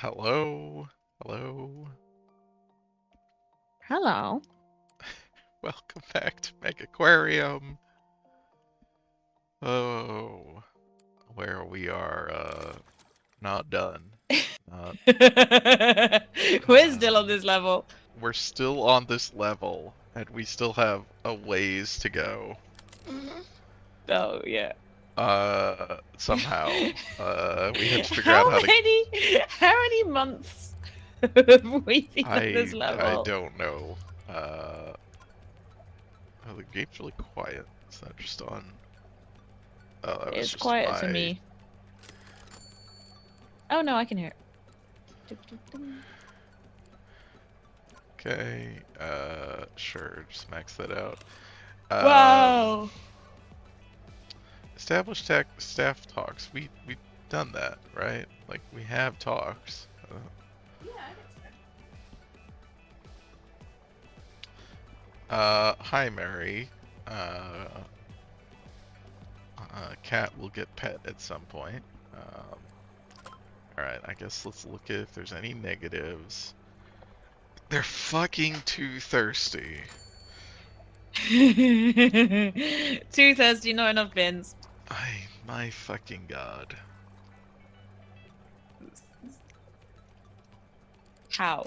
Hello? Hello? Hello. Welcome back to Megaquarium. Oh, where we are, not done. Not, We're still on uh, this level. we're still on this level, and we still have a ways to go. Oh yeah. Somehow, we had to figure out How how to. many months have we been on this I level? don't know. Uh, oh, the game's really quiet. Is that just on? Oh, that was It's just quiet to my. me. Oh no, I can hear it. Okay, sure, just max that out. Um, Wow. Established staff talks. We've done that, right? Like we have talks. Yeah, I think so. Hi Mary. Uh, Cat will get pet at some point. All right, I guess let's look at if there's any negatives. They're fucking too thirsty. Too thirsty, not enough bins. My fucking god. How?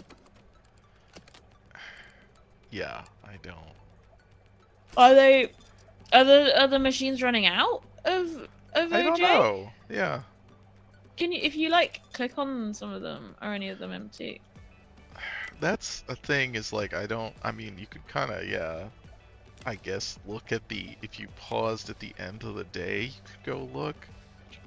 Yeah, I don't. Are they are the machines running out of I don't OJ? know. Yeah. Can you, if you like, click on some of them? Are any of them empty? That's a thing is like I mean you could kind of yeah I guess look at the if you paused at the end of the day you could go look.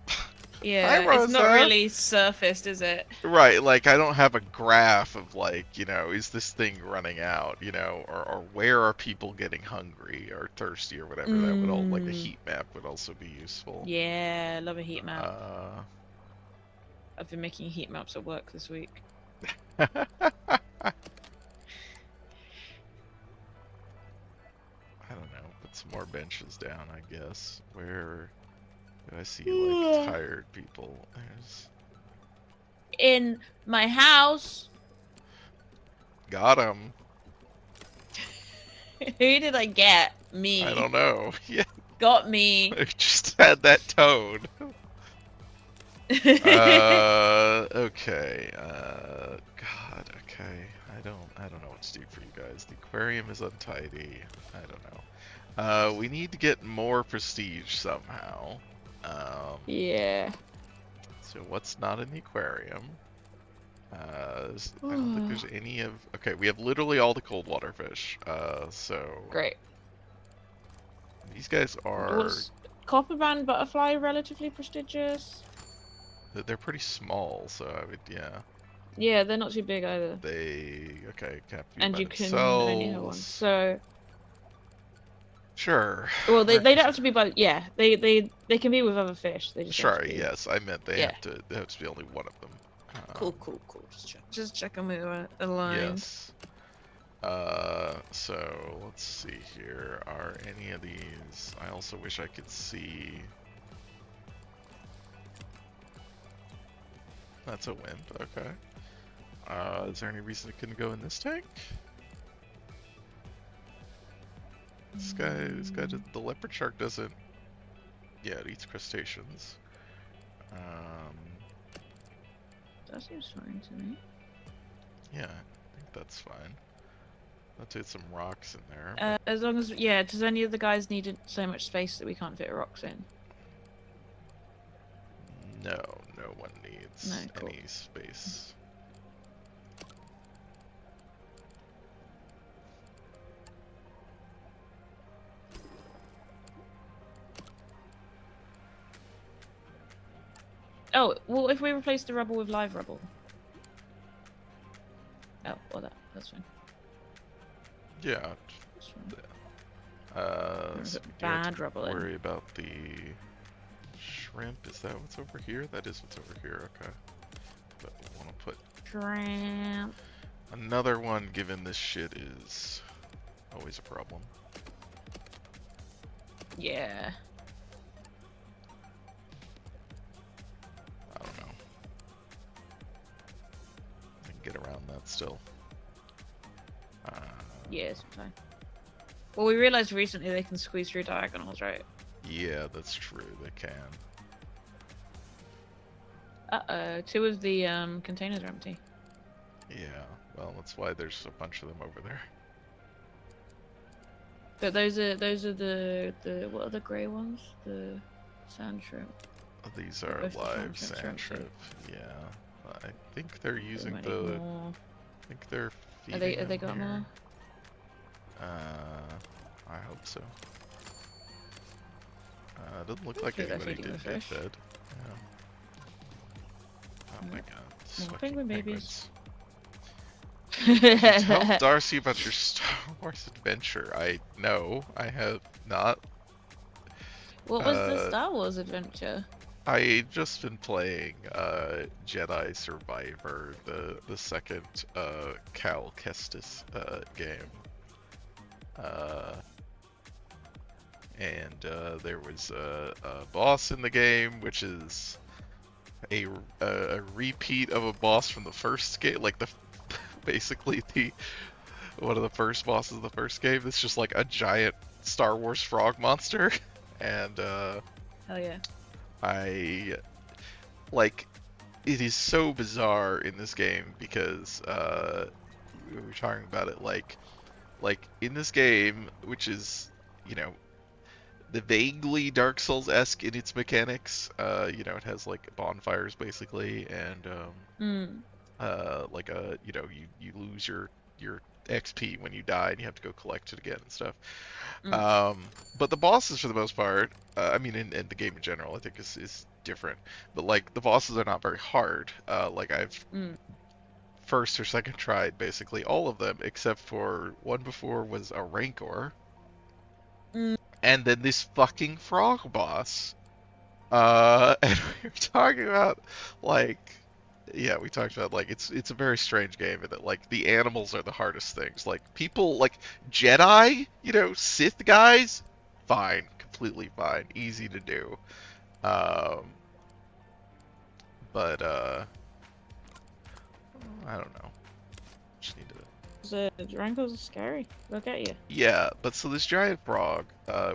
Hi Yeah, it's not Rosa. really surfaced, is it? Right, like I don't have a graph of like, is this thing running out, or where are people getting hungry or thirsty or whatever. That would all like a Mm, heat map would also be useful. yeah, love a heat map. Uh I've been making heat maps at work this week. I don't know, put some more benches down, I guess. Where do I see like tired people? There's In my house. got him. Who did I get? I Me. don't know. Yeah, Got me. I just had that tone. Okay. God, okay. I don't know what to do for you guys. The aquarium is untidy. I don't know. We need to get more prestige somehow. Yeah. So what's not in the aquarium? I don't think there's any of. Okay, we have literally all the cold water fish. So Great. these guys are. Was Copperband Butterfly relatively prestigious? They're pretty small, so I would, yeah. Yeah, they're not too big either. Okay, captive And by you can only have one. themselves. So, Sure. well, they don't have to be by. Yeah, they can be with other fish. They just don't have to Sorry, be. yes, I meant Yeah. they have to be only one of them. Cool, cool, cool. Just checking we were aligned. Yes. So let's see here. Are any of these? I also wish I could see. That's a wind. Okay. Is there any reason it couldn't go in this tank? The leopard shark doesn't. Yeah, it eats crustaceans. That seems fine to me. Yeah, I think that's fine. Let's get some rocks in there. As long as, yeah, does any of the guys need so much space that we can't fit rocks in? No, no one needs No, cool. any space. Oh, well, if we replace the rubble with live rubble. Oh, well, that's fine. Yeah. That's fine. So we do Bad have to rubble worry in. about the shrimp. Is that what's over here? That is what's over here. Okay. But we want to put Shrimp. another one, given this shit is always a problem. Yeah. I don't know. get around that still. Yeah, it's fine. Well, we realized recently they can squeeze through diagonals, right? Yeah, that's true. They can. Uh-oh, 2 of the containers are empty. Yeah. Well, that's why there's a bunch of them over there. But those are the what are the grey ones? The sand shrimp. These But are both the live shrimps are sand empty. shrimp. Yeah. I think they're So using we might need the. more. I think they're Are feeding they them got here. more? I hope so. Doesn't look I like think they're anybody feeding did the get fish. fed. Yeah. Oh my Nope. god. More Fucking penguin penguins. babies. Tell Darcy about your Star Wars adventure. I know. I have not. What was the Star Wars adventure? I just been playing Jedi Survivor, the second Cal Kestis game. And there was a boss in the game, which is a repeat of a boss from the first game, like the basically the one of the first bosses of the first game. It's just like a giant Star Wars frog monster, and Hell yeah. I like it is so bizarre in this game because we were talking about it like in this game, which is you know the vaguely Dark Souls-esque in its mechanics. It has like bonfires basically, and Mm. like you lose your XP when you die, and you have to go collect it again and stuff. Mm. But the bosses, for the most part, I mean, in the game in general, I think is different. But like the bosses are not very hard. Like I've Mm. first or second tried basically all of them, except for one before was a Rancor, Mm. and then this fucking frog boss. And we were talking about like, yeah, we talked about like it's a very strange game in that like the animals are the hardest things. Like people like Jedi, Sith guys, fine, completely fine, easy to do. Um, but I don't know. Just need to. The Rankles are scary. Look at you. Yeah, but so this giant frog,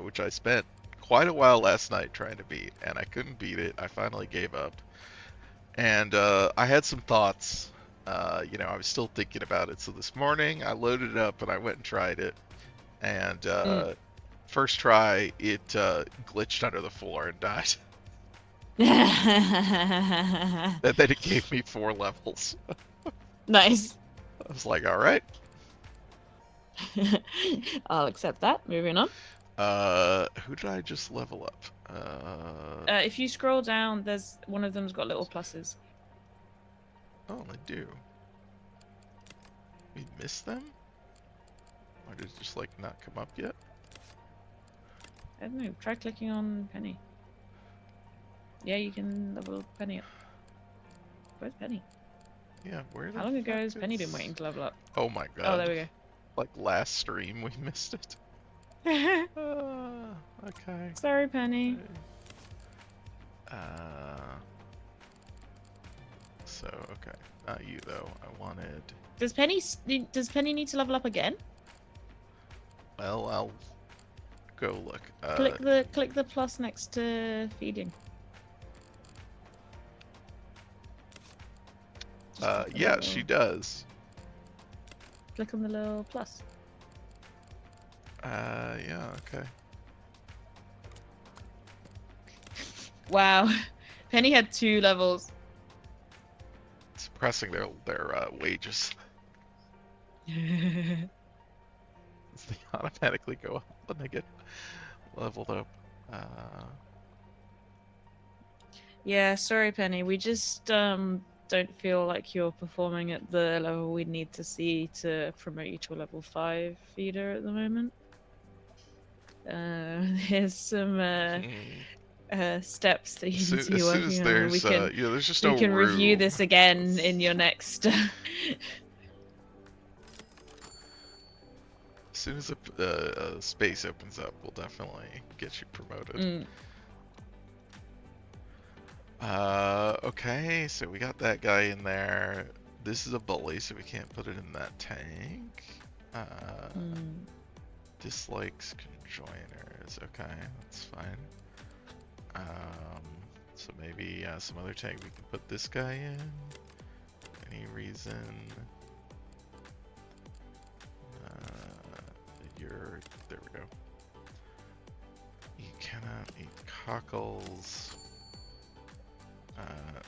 which I spent quite a while last night trying to beat, and I couldn't beat it. I finally gave up. And I had some thoughts. I was still thinking about it. So this morning, I loaded it up and I went and tried it. And first try, it glitched under the floor and died. And then it gave me 4 levels. Nice. I was like, all right. I'll accept that. Moving on. Who did I just level up? If you scroll down, there's one of them's got little pluses. Oh, I do. We missed them? Or did it just like not come up yet? I don't know. Try clicking on Penny. Yeah, you can level Penny up. Where's Penny? Yeah, where the How long ago fuck has Penny been is- waiting to level up? Oh my god. Oh, there we go. Like last stream we missed it. Okay. Sorry, Penny. So okay, not you though. I wanted. Does Penny need to level up again? Well, I'll go look. Click the plus next to feeding. Yeah, she does. Click on the little plus. Yeah, okay. Wow, Penny had 2 levels. Suppressing their wages. They automatically go up when they get leveled up. Yeah, sorry, Penny. We just don't feel like you're performing at the level we need to see to promote you to a level 5 feeder at the moment. There's some steps that you need to be As soon as working on. And there's just no we can review room. this again in your next. As soon as the space opens up, we'll definitely get you promoted. Mm. Okay, so we got that guy in there. This is a bully, so we can't put it in that tank. Hmm. Dislikes conjoiners. Okay, that's fine. So maybe some other tank we can put this guy in. Any reason? You're there. We go. You cannot eat cockles.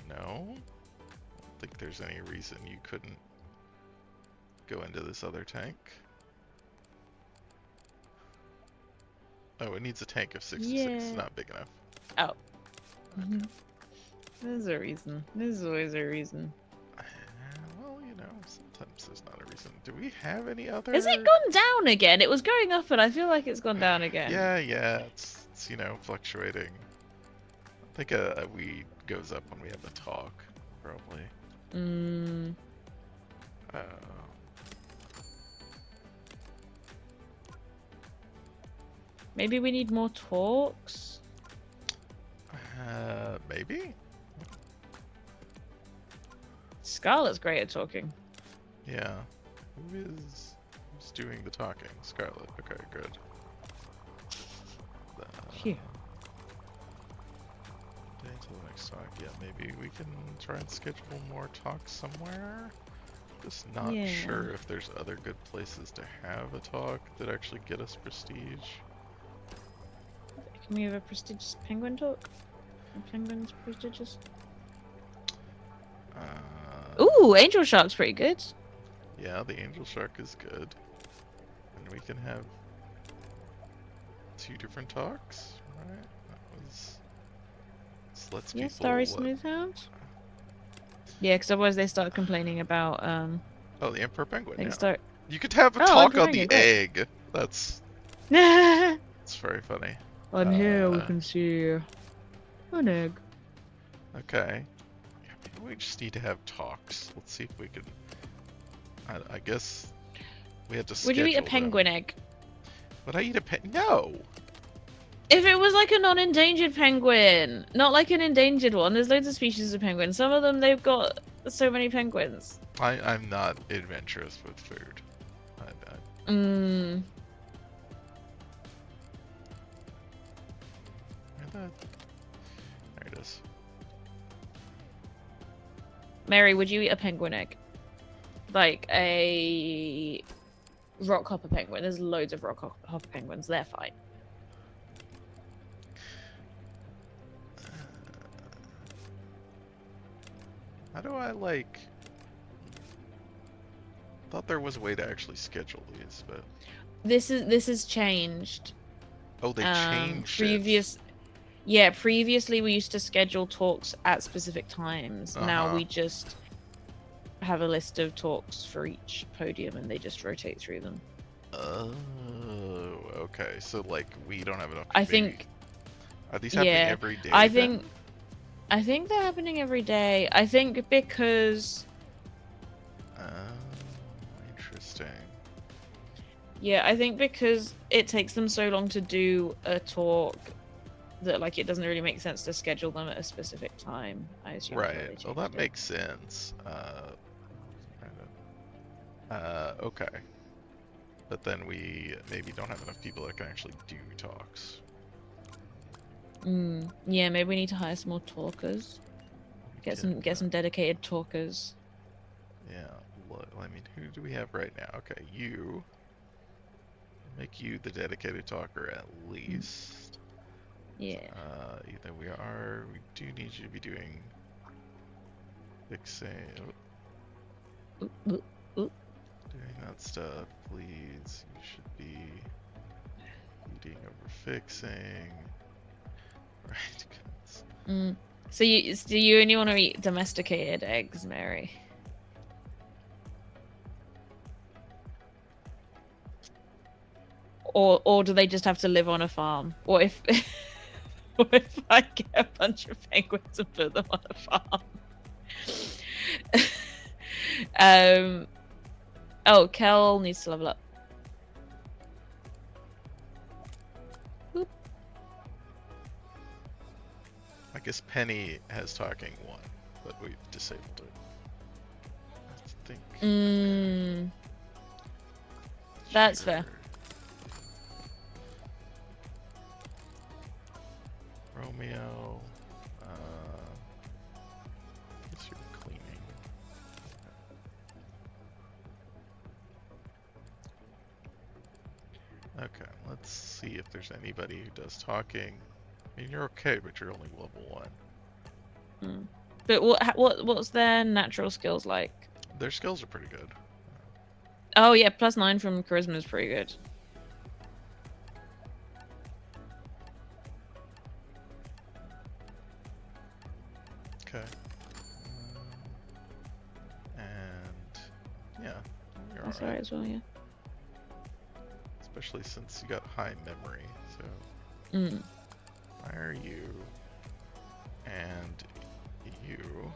No. I don't think there's any reason you couldn't go into this other tank. Oh, it needs a tank of 66. It's Yeah. not big enough. Oh. Okay. There's a reason. There's always a reason. Well, you know, sometimes there's not a reason. Do we have any other? Has it gone down again? It was going up, and I feel like it's gone down again. Yeah, it's you know, fluctuating. I think a weed goes up when we have a talk, probably. Uh, Maybe we need more talks? Maybe? Scarlet's great at talking. Yeah. Who's doing the talking? Scarlet. Okay, good. Phew. Day until the next talk. Yeah, maybe we can try and schedule more talks somewhere. Just not Yeah. sure if there's other good places to have a talk that actually get us prestige. Can we have a prestigious penguin talk? Are penguins prestigious? Ooh, Angel Shark's pretty good. Yeah, the Angel Shark is good. And we can have 2 different talks, right? That was... This lets Yeah, people... Starry Smoothhound. Yeah, because otherwise they start complaining about Oh, the Emperor Penguin, they yeah. start. You could have a Oh, talk Emperor on the Penguin, great. egg. That's very funny. On here we can see an egg. Okay. Yeah, maybe we just need to have talks. Let's see if we can... I guess we had to schedule Would you eat a them. penguin egg? Would I eat a No! If it was like a non-endangered penguin, not like an endangered one. There's loads of species of penguins. Some of them, they've got so many penguins. I'm not adventurous with food. Mmm. There it is. Mary, would you eat a penguin egg? Like a rockhopper penguin. There's loads of rockhopper penguins. They're fine. How do I like... thought there was a way to actually schedule these, but... This is changed. Oh, they changed previous it. Yeah, previously we used to schedule talks at specific times. Now Uh-huh. we just have a list of talks for each podium and they just rotate through them. Oh, okay. So, like, we don't have enough... I think... Are these happening Yeah, every day, I then? think they're happening every day. I think because... Oh, interesting. Yeah, I think because it takes them so long to do a talk that, like, it doesn't really make sense to schedule them at a specific time. I assume. Right. Well, that makes sense. Okay. But then we maybe don't have enough people that can actually do talks. Yeah, maybe we need to hire some more talkers. Get some dedicated talkers. Yeah. Look, I mean, who do we have right now? Okay, you. Make you the dedicated talker at least. Yeah. Either we do need you to be doing fixing. Doing that stuff, please. You should be leading over fixing. Right. So you only want to eat domesticated eggs, Mary? Or do they just have to live on a farm? Or if what if I get a bunch of penguins and put them on a farm? Oh, Kel needs to level up. Boop. I guess Penny has talking 1, but we've disabled it. think. Mm, that's Sure. fair. Romeo. Guess you're cleaning. Okay, let's see if there's anybody who does talking. I mean, you're okay, but you're only level 1. Mm. But what's their natural skills like? Their skills are pretty good. Oh yeah, +9 from charisma is pretty good. Okay. And yeah, you're That's alright. alright as well, yeah. Especially since you got high memory. So, Mm. why are you? And you.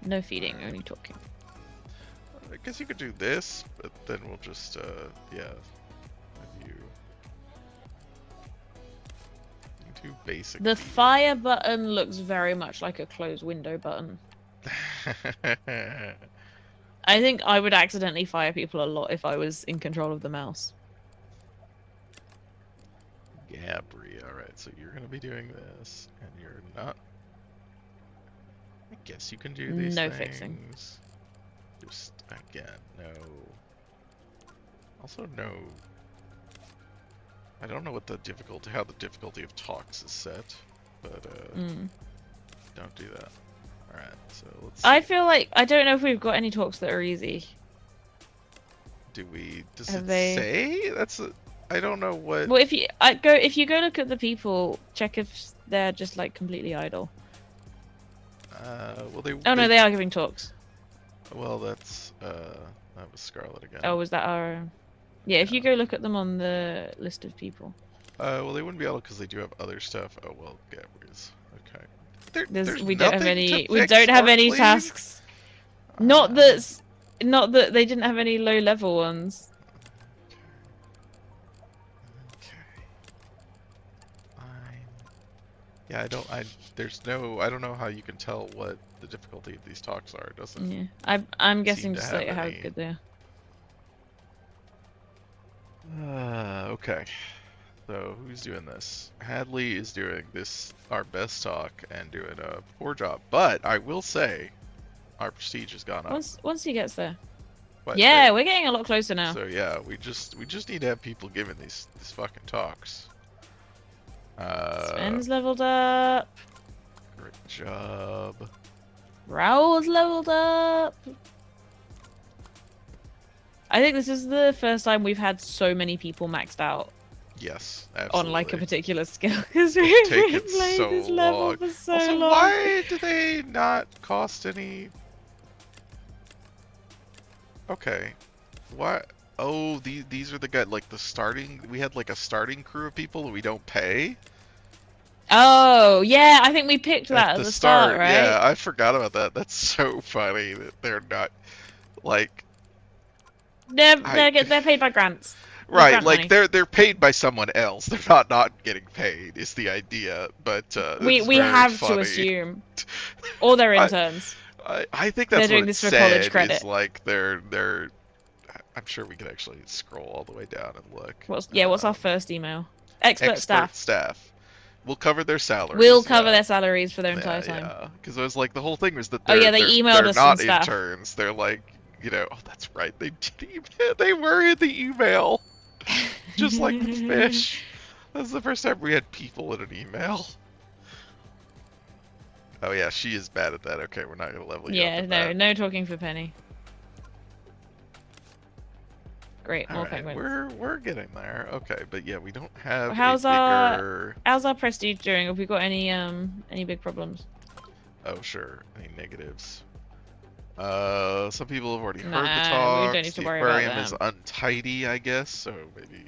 No feeding, only talking. I guess you could do this, but then we'll just, yeah, have you. You can do basic. The feeding. fire button looks very much like a close window button. I think I would accidentally fire people a lot if I was in control of the mouse. Gabri, alright, so you're gonna be doing this, and you're not. I guess you can do these No things. fixing. Just, again, no. Also, no. I don't know what the difficulty, how the difficulty of talks is set, but, don't do that. Alright, so let's see. I feel like I don't know if we've got any talks that are easy. Do we, does Have it they... say? I don't know what. Well, if you go look at the people, check if they're just like completely idle. Well, they. Oh no, they are giving talks. Well, that's, that was Scarlet again. Oh, was that our... Yeah, if you go look at them on the list of people. Well, they wouldn't be able because they do have other stuff. Oh well, Gabriel's. Okay. There's We don't have nothing any. to We fix don't have or any clean? tasks. Not that they didn't have any low level ones. Okay. Fine. Yeah, I don't know how you can tell what the difficulty of these talks are. It doesn't. Yeah, I'm guessing to just have like how any. good they are. Okay. So who's doing this? Hadley is doing this, our best talk, and doing a poor job. But I will say, our prestige has gone up. Once he gets there. But Yeah, we're getting a lot closer now. So yeah, we just need to have people giving these fucking talks. Sven's leveled up. Great job. Raoul's leveled up. I think this is the first time we've had so many people maxed out. Yes, absolutely. On like a particular skill because we've been playing so this level long. for so also, long. why do they not cost any? Okay, what? Oh, these are the guys like the starting. We had like a starting crew of people that we don't pay. Oh yeah, I think we picked that at the start, right? Yeah, I forgot about that. That's so funny that they're not like. They're paid by grants. Right, grant like money. they're paid by someone else. They're not getting paid. Is the idea, but we have to assume, or they're interns. I think that's they're doing what this it for college said. credit. Is like they're. I'm sure we could actually scroll all the way down and look. What's our first email? Expert staff. We'll cover their salaries. We'll cover their salaries for their entire time. Yeah, because it was like the whole thing was that they emailed us not staff. interns. They're like, oh, that's right. They did email. They were in the email. Just like the fish. That's the first time we had people in an email. Oh yeah, she is bad at that. Okay, we're not gonna level you up. Yeah, no talking for Penny. Great, more penguins. We're getting there. Okay, but yeah, we don't have how's bigger... How's our prestige doing? Have we got any big problems? Oh sure, any negatives? Some people have already heard the we talks. don't need to the worry aquarium about is that. untidy, I guess. So maybe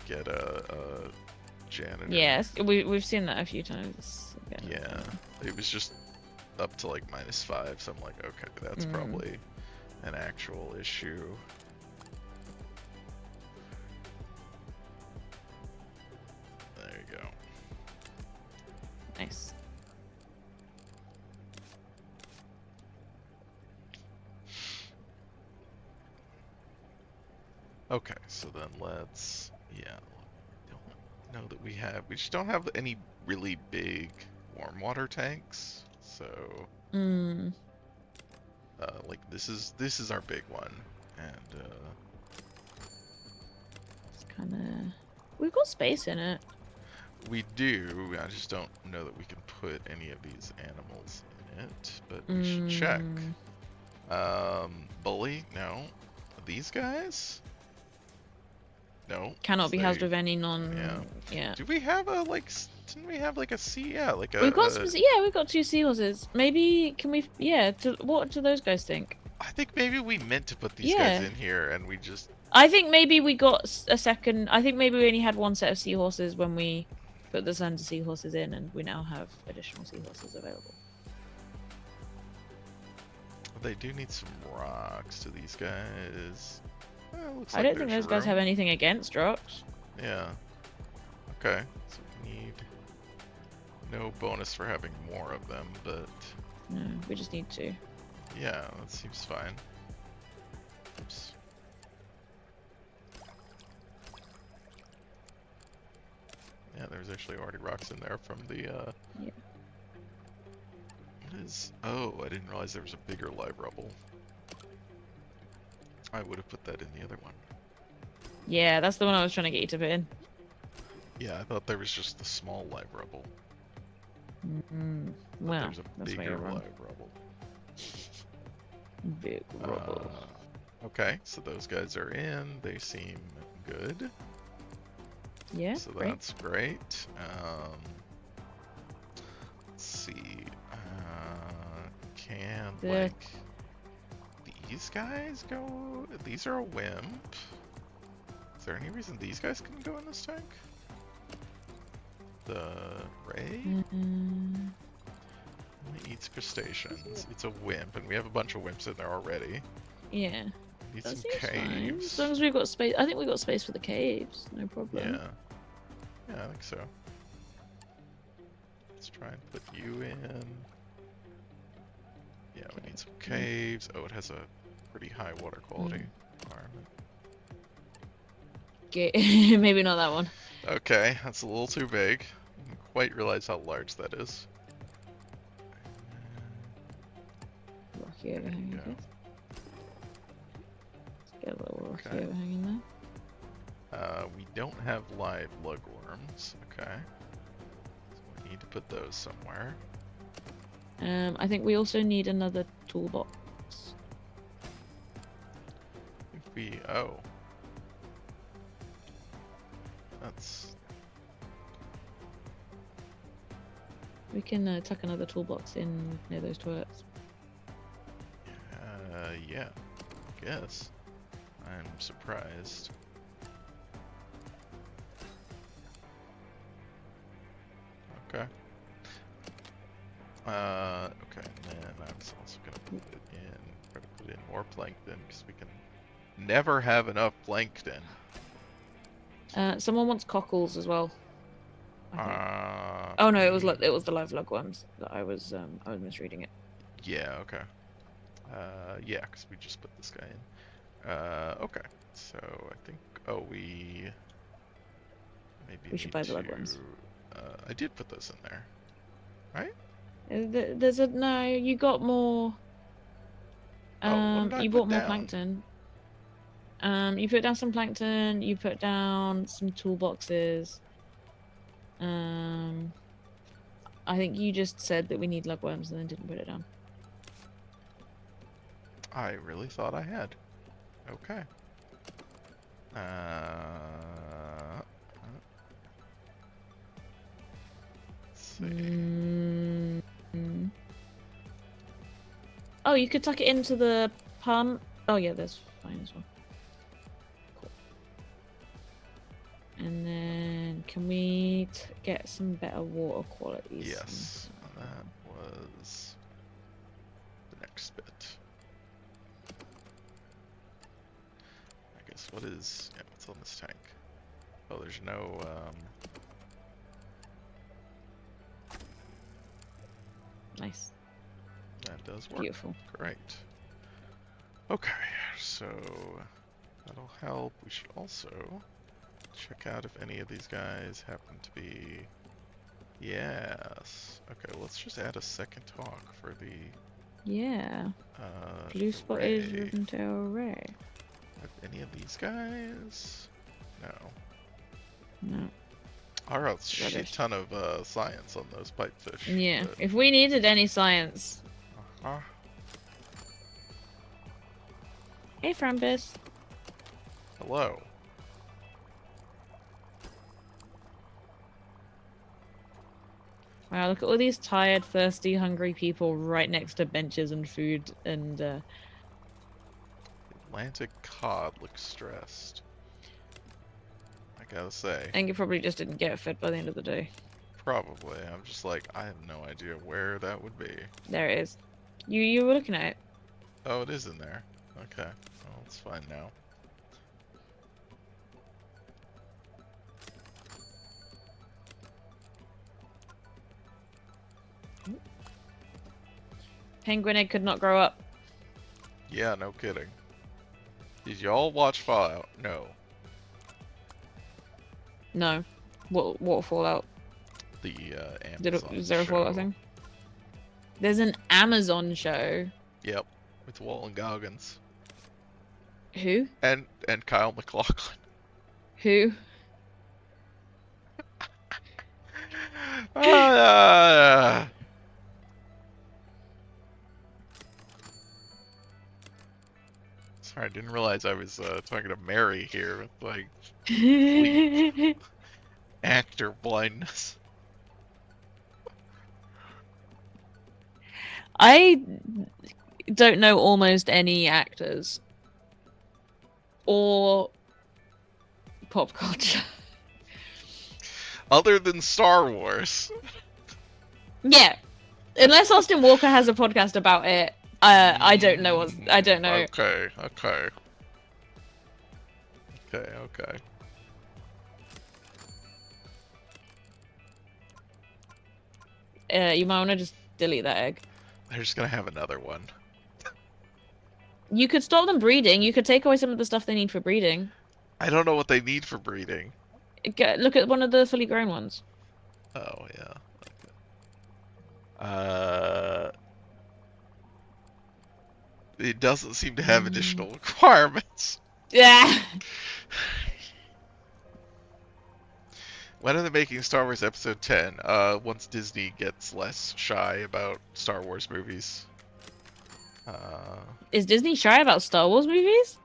get a janitor. Yes, we've seen that a few times. Yeah, it was just up to like -5, so I'm like, okay, that's probably an actual issue. There you go. Nice. Okay, so then let's, yeah, don't know that we just don't have any really big warm water tanks. So, Hmm. like this is our big one, and It's kind of. We've got space in it. we do. I just don't know that we can put any of these animals in it, but we should check. Hmm. Bully? No. These guys? No, Cannot because be housed they, with any yeah. non. Yeah. Do we have a like? Didn't we have like a sea? Yeah, like We've got a. yeah, we've got two seahorses. Maybe can we? Yeah. What do those guys think? I think maybe we meant to put these guys Yeah. in here, and we just. I think maybe we got a second. I think maybe we only had one set of seahorses when we put the Sons of Seahorses in, and we now have additional seahorses available. They do need some rocks to these guys. Looks I like don't think there's those guys have room. anything against rocks. Yeah. Okay. So we need no bonus for having more of them, but No, we just need two. yeah, that seems fine. Oops. Yeah, there's actually already rocks in there from the Yeah. What is... Oh, I didn't realize there was a bigger live rubble. I would have put that in the other one. Yeah, that's the one I was trying to get you to put in. Yeah, I thought there was just the small live rubble. Mm-hmm. But Well, there's a that's why bigger you're wrong. live rubble. Big rubble. Okay, so those guys are in. They seem good. Yeah, So great. that's great. Let's see. Can, like, these guys go? These are a wimp. Is there any reason these guys couldn't go in this tank? The ray? Mm-mm. Only eats crustaceans. It's a wimp, and we have a bunch of wimps in there already. Yeah. Need That some seems fine. caves. As long as we've got space. I think we've got space for the caves. No problem. Yeah. Yeah, I think so. Let's try and put you in. Yeah, we need some caves. Oh, it has a pretty high water quality environment. Maybe not that one. Okay, that's a little too big. I didn't quite realize how large that is. Rocky There overhang, you I go. guess. Let's get a little rocky Okay. overhang in there. We don't have live lugworms. Okay. So we need to put those somewhere. I think we also need another toolbox. I think we... Oh. That's... We can tuck another toolbox in near those toilets. Yeah. I guess. I'm surprised. Okay. Okay, and then I was also gonna put it in, try to put in more plankton, because we can never have enough plankton. Someone wants cockles as well. I think. Oh no, it was the live lugworms that I was misreading it. Yeah, okay. Yeah, because we just put this guy in. Okay, so I think, oh, we maybe We should need buy the to, lugworms. I did put those in there, right? There's a no. You got more. Oh, what did I You put bought more down? plankton. You put down some plankton. You put down some toolboxes. I think you just said that we need lugworms and then didn't put it down. I really thought I had. Okay. Let's see. Oh, you could tuck it into the pump. Oh yeah, that's fine as well. Cool. And then can we get some better water qualities? Yes, that was the next bit. I guess what is, yeah, what's on this tank? Oh, there's no, Nice. that does work. Beautiful. Great. Okay, so That'll help. We should also check out if any of these guys happen to be... Yes. Okay, let's just add a second talk for the Yeah. Blue spot is array. Rivendell array. Have any of these guys? No. No. I got a shit Rubbish. ton of science on those pipefish. Yeah. But... If we needed any science. Uh-huh. Hey, Frambus. Hello. Wow, look at all these tired, thirsty, hungry people right next to benches and food and Atlantic cod looks stressed. I gotta say. I think it probably just didn't get fed by the end of the day. Probably. I'm just like, I have no idea where that would be. There it is. You were looking at it. Oh, it is in there. Okay. Well, it's fine now. Penguin egg could not grow up. Yeah, no kidding. Did y'all watch Fallout? No. No. What Fallout? The Amazon Is there a show. Fallout thing? There's an Amazon show. Yep. With Walton Goggins. Who? And Kyle MacLachlan. Who? Sorry, I didn't realize I was talking to Mary here with like actor blindness. I don't know almost any actors or pop culture. Other than Star Wars. Yeah, unless Austin Walker has a podcast about it, I don't know. I don't know. Okay. You might want to just delete that egg. They're just gonna have another one. You could stop them breeding. You could take away some of the stuff they need for breeding. I don't know what they need for breeding. Look at one of the fully grown ones. Oh yeah. It doesn't seem to have additional requirements. Yeah. When are they making Star Wars Episode 10? Once Disney gets less shy about Star Wars movies. Is Disney shy about Star Wars movies?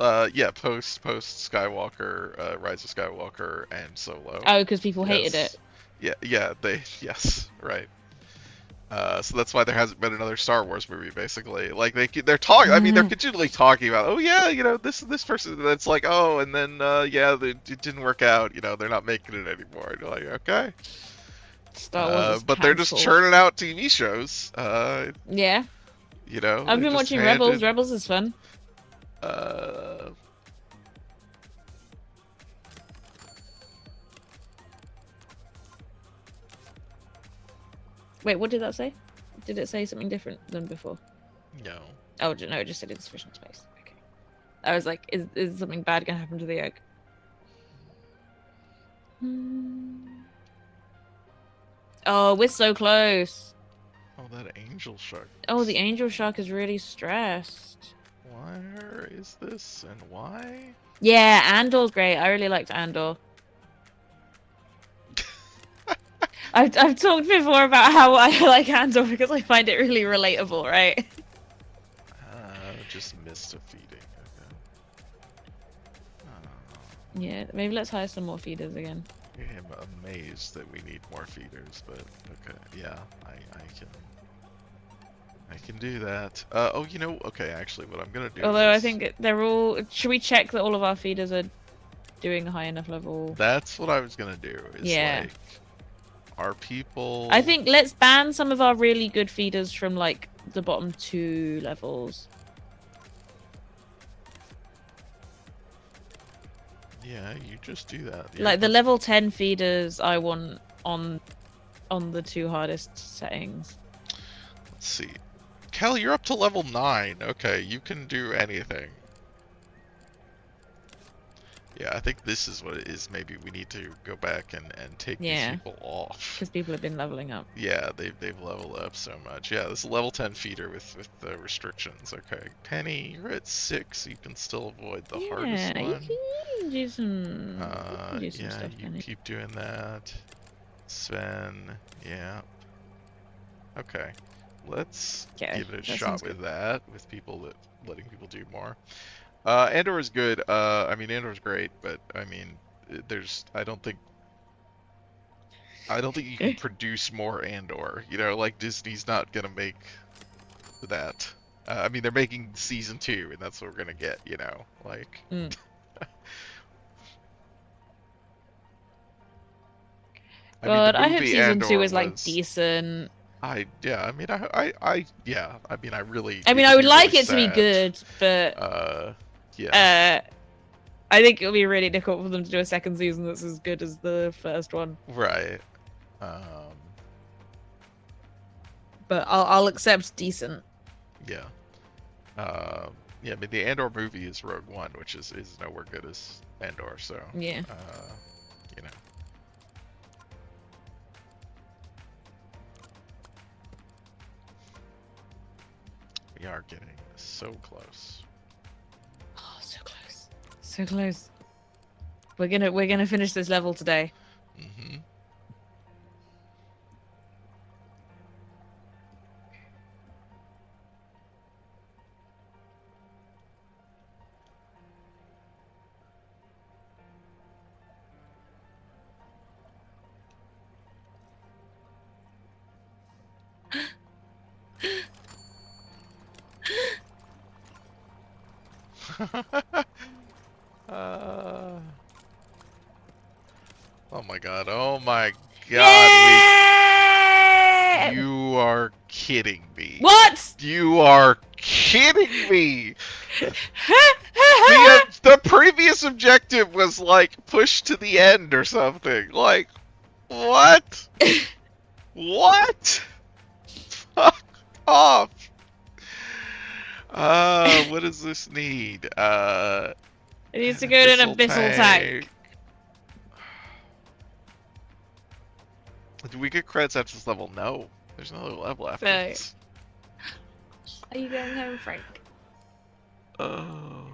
Yeah, post Skywalker, Rise of Skywalker, and Solo. Oh, because people hated it. Yeah, yes, right. So that's why there hasn't been another Star Wars movie, basically. Like they're talking. I mean, they're continually talking about, oh yeah, you know, this person. That's like, oh, and then yeah, it didn't work out. You know, they're not making it anymore. And you're like, okay. Star Wars is but they're just cancelled. churning out TV shows. Yeah. You know. I've been watching Rebels. Rebels is fun. Wait, what did that say? Did it say something different than before? No. Oh, no, it just said insufficient space. Okay. I was like, is something bad gonna happen to the egg? Oh, we're so close. Oh, that angel shark. Oh, the angel shark is really stressed. Where is this and why? Yeah, Andor's great. I really liked Andor. I've talked before about how I like Andor because I find it really relatable, right? Just missed a feeding. Okay. Yeah, maybe let's hire some more feeders again. I am amazed that we need more feeders, but okay, yeah, I can do that. Oh, you know, okay, actually, what I'm gonna do. Although I think they're all. Should we check that all of our feeders are doing a high enough level? That's what I was gonna do. Is Yeah. like, are people? I think let's ban some of our really good feeders from like the bottom 2 levels. Yeah, you just do that. Yeah, Like the level 10 feeders, I want on the 2 hardest settings. Let's see. Cal, you're up to level 9. Okay, you can do anything. Yeah, I think this is what it is. Maybe we need to go back and take these Yeah, people off. because people have been leveling up. Yeah, they've leveled up so much. Yeah, this is a level 10 feeder with the restrictions. Okay, Penny, you're at 6. You can still avoid the hardest Yeah, one. you can do some. You can do some Yeah, stuff, you Penny. keep doing that. Sven, yeah. Okay, let's Okay, give it a that shot sounds good. with that, with people that letting people do more. Andor is good. I mean, Andor's great, but I mean, there's I don't think you can produce more Andor. You know, like Disney's not gonna make that. I mean, they're making season 2, and that's what we're gonna get. You know, like. Mm. I mean, the God, I hope movie season 2 Andor is like was. decent. Yeah. I mean, yeah. I mean, I really. I It mean, would I would be really like it to be sad. good, but Uh, yeah. uh, I think it'll be really difficult for them to do a second season that's as good as the first one. Right. Um, But I'll accept decent. yeah. Yeah. I mean, the Andor movie is Rogue One, which is nowhere good as Andor. So, Yeah. you know. We are getting so close. Oh, so close. So close. We're gonna finish this level today. Mm-hmm. uh, oh my god. Oh my god. Yeah! You are kidding me. What? You are kidding me. The previous objective was like push to the end or something. Like what? What? Fuck off. What does this need? It needs to An go to an abyssal tank. Do we get credits after this level? No. There's another level after No. this. Are you going home, Frank? Oh.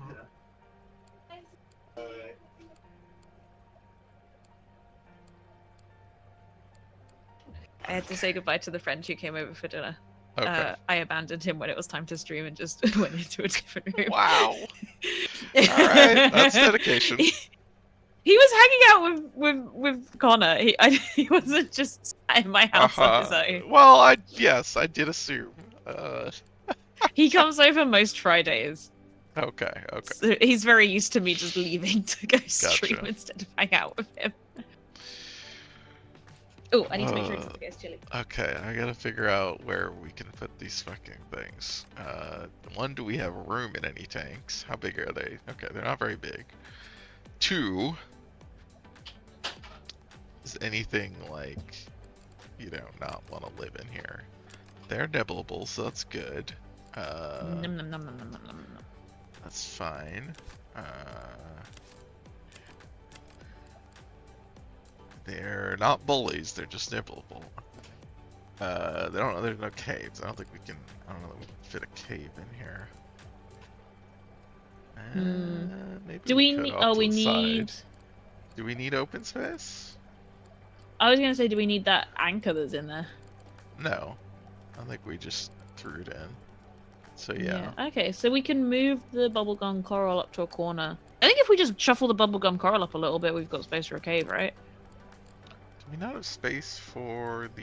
I had to say goodbye to the friend who came over for dinner. Okay. I abandoned him when it was time to stream and just went into a different room. Wow. Alright, that's dedication. He was hanging out with Connor. He wasn't just sat in my house on his own. Well, yes, I did assume. He comes over most Fridays. Okay. So he's very used to me just leaving to go stream Gotcha. instead of hang out with him. Oh, I need to make sure it's guy's chili. Okay, I gotta figure out where we can put these fucking things. One, do we have room in any tanks? How big are they? Okay, they're not very big. 2, is anything like, not want to live in here? They're nibblable, so that's good. Nom, nom, nom, nom, nom, nom, nom. That's fine. They're not bullies, they're just nibbleable. There's no caves. I don't know that we can fit a cave in here. Maybe Do we could need? off Oh, to we the need. side. Do we need open space? I was gonna say, do we need that anchor that's in there? No. I think we just threw it in. So yeah. Okay, so we can move the bubblegum coral up to a corner. I think if we just shuffle the bubblegum coral up a little bit, we've got space for a cave, right? Do we not have space for the...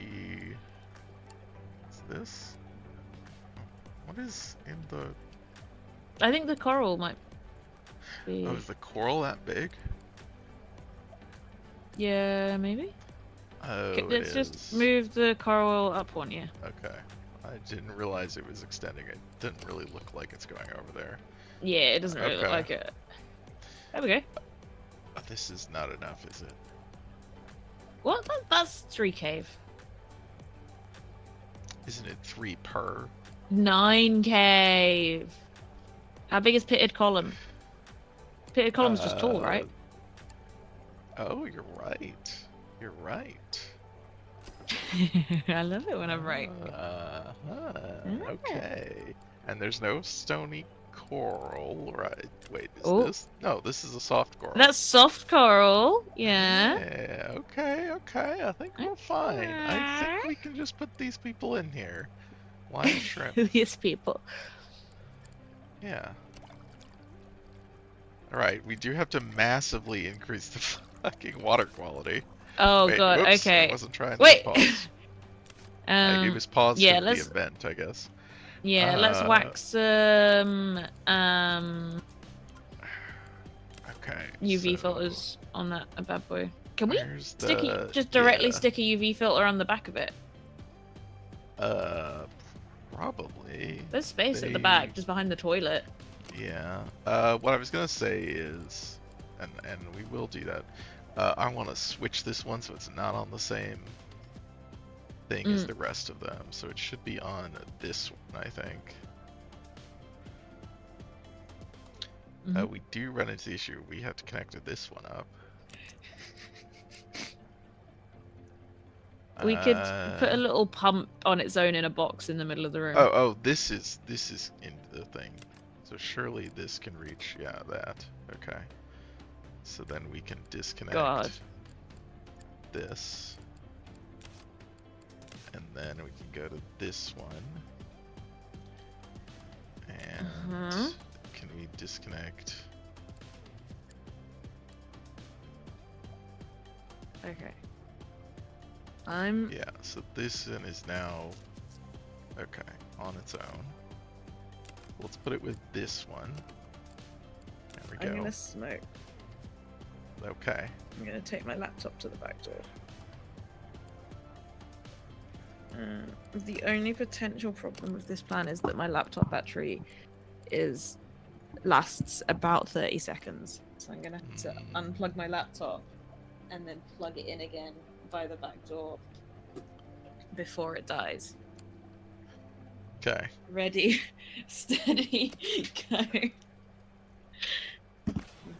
What's this? What is in the... I think the coral might be... Oh, is the coral that big? Yeah, maybe? Oh, Okay, it let's is. just move the coral up one, yeah. Okay. I didn't realize it was extending. It didn't really look like it's going over there. Yeah, it doesn't really look Okay. like it. There we go. This is not enough, is it? What? That's 3 cave. Isn't it 3 per? 9 cave. How big is pitted column? Pitted column's just tall, right? Oh, you're right. You're right. I love it when I'm right. Ah. Okay. And there's no stony coral, right? Wait, is Oh, this? No, this is a soft coral. that's soft coral. Yeah. Yeah, okay, okay. I think we're fine. I think we can just put these people in here. Lime shrimp. These people. Yeah. Alright, we do have to massively increase the fucking water quality. Oh Wait, god. whoops, I Okay. wasn't trying to Wait. pause. I gave us pause Yeah. for the Let's. event, I guess. Yeah. Let's Uh, wax some okay, UV so filters on that a bad boy. Can we where's the, just directly yeah, stick a UV filter on the back of it? uh, probably. There's space at the They, back, just behind the toilet. yeah. What I was gonna say is, and we will do that. I want to switch this one so it's not on the same thing as the rest of them. So it should be on this one, I think. We do run into the issue. We have to connect this one up. We could put a little pump on its own in a box in the middle of the room. Oh, this is in the thing. So surely this can reach, yeah, that. Okay. So then we can disconnect this. And then we can go to this one. And can we disconnect? Okay. Yeah, so this one is now, okay, on its own. Let's put it with this one. There we go. I'm gonna smoke. Okay. I'm gonna take my laptop to the back door. The only potential problem with this plan is that my laptop battery lasts about 30 seconds. So I'm gonna have to unplug my laptop and then plug it in again by the back door before it dies. Okay. Ready, steady, go.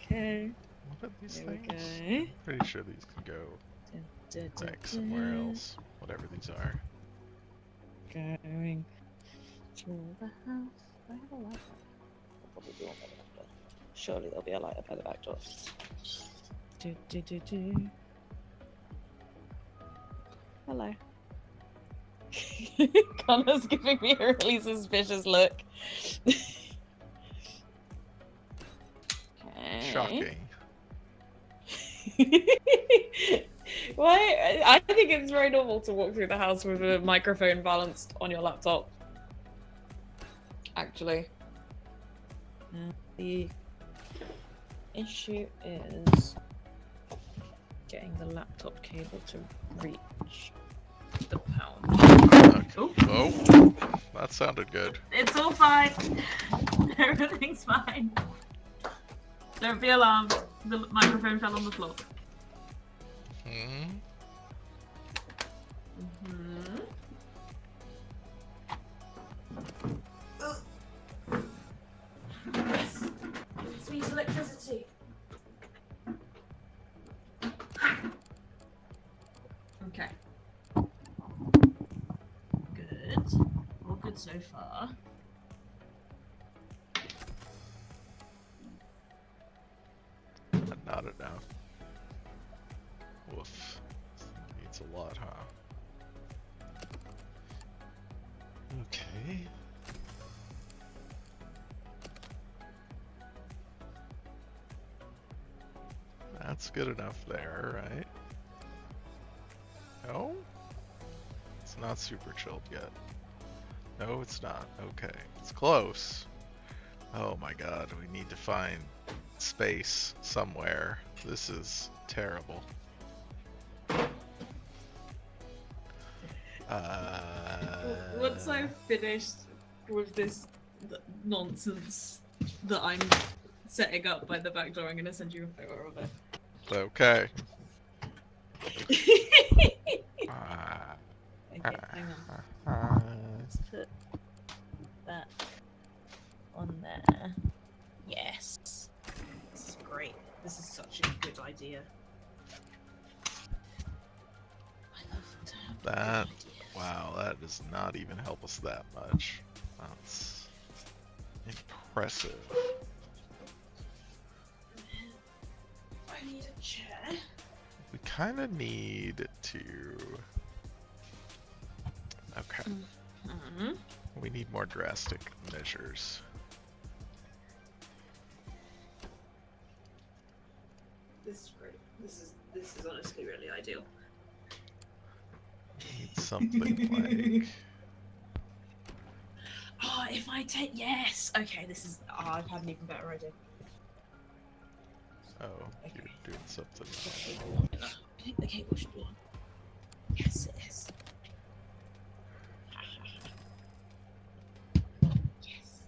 Okay. What are these Here things? we go. Pretty sure these can go like somewhere else, whatever these are. Going to the house. Do I have a light? I'll probably be on by the back door. Surely there'll be a light up by the back door. Hello. Connor's giving me a really suspicious look. Okay. Shocking. Why? I think it's very normal to walk through the house with a microphone balanced on your laptop. Actually. The issue is getting the laptop cable to reach the power. Okay. Oh, that sounded good. It's all fine. Everything's fine. Don't be alarmed. The microphone fell on the floor. Sweet electricity. Okay. Good. All good so far. Not enough. Woof. Needs a lot, huh? Okay. That's good enough there, right? No? It's not super chilled yet. No, it's not. Okay. It's close. Oh my god, we need to find space somewhere. This is terrible. Once I've finished with this nonsense that I'm setting up by the back door, I'm gonna send you a photo of it. Okay. Okay, hang on. Let's put that on there. Yes. This is great. This is such a good idea. That, wow, that does not even help us that much. That's impressive. I need a chair. We kind of need to. Okay. Mm-hmm. We need more drastic measures. This is great. This is honestly really ideal. We need something like. Oh, if I take yes. Okay, this is. Oh, I've had an even better idea. Oh, Okay. you're doing something. The cable. I think the cable should be on. Yes, it is. Yes.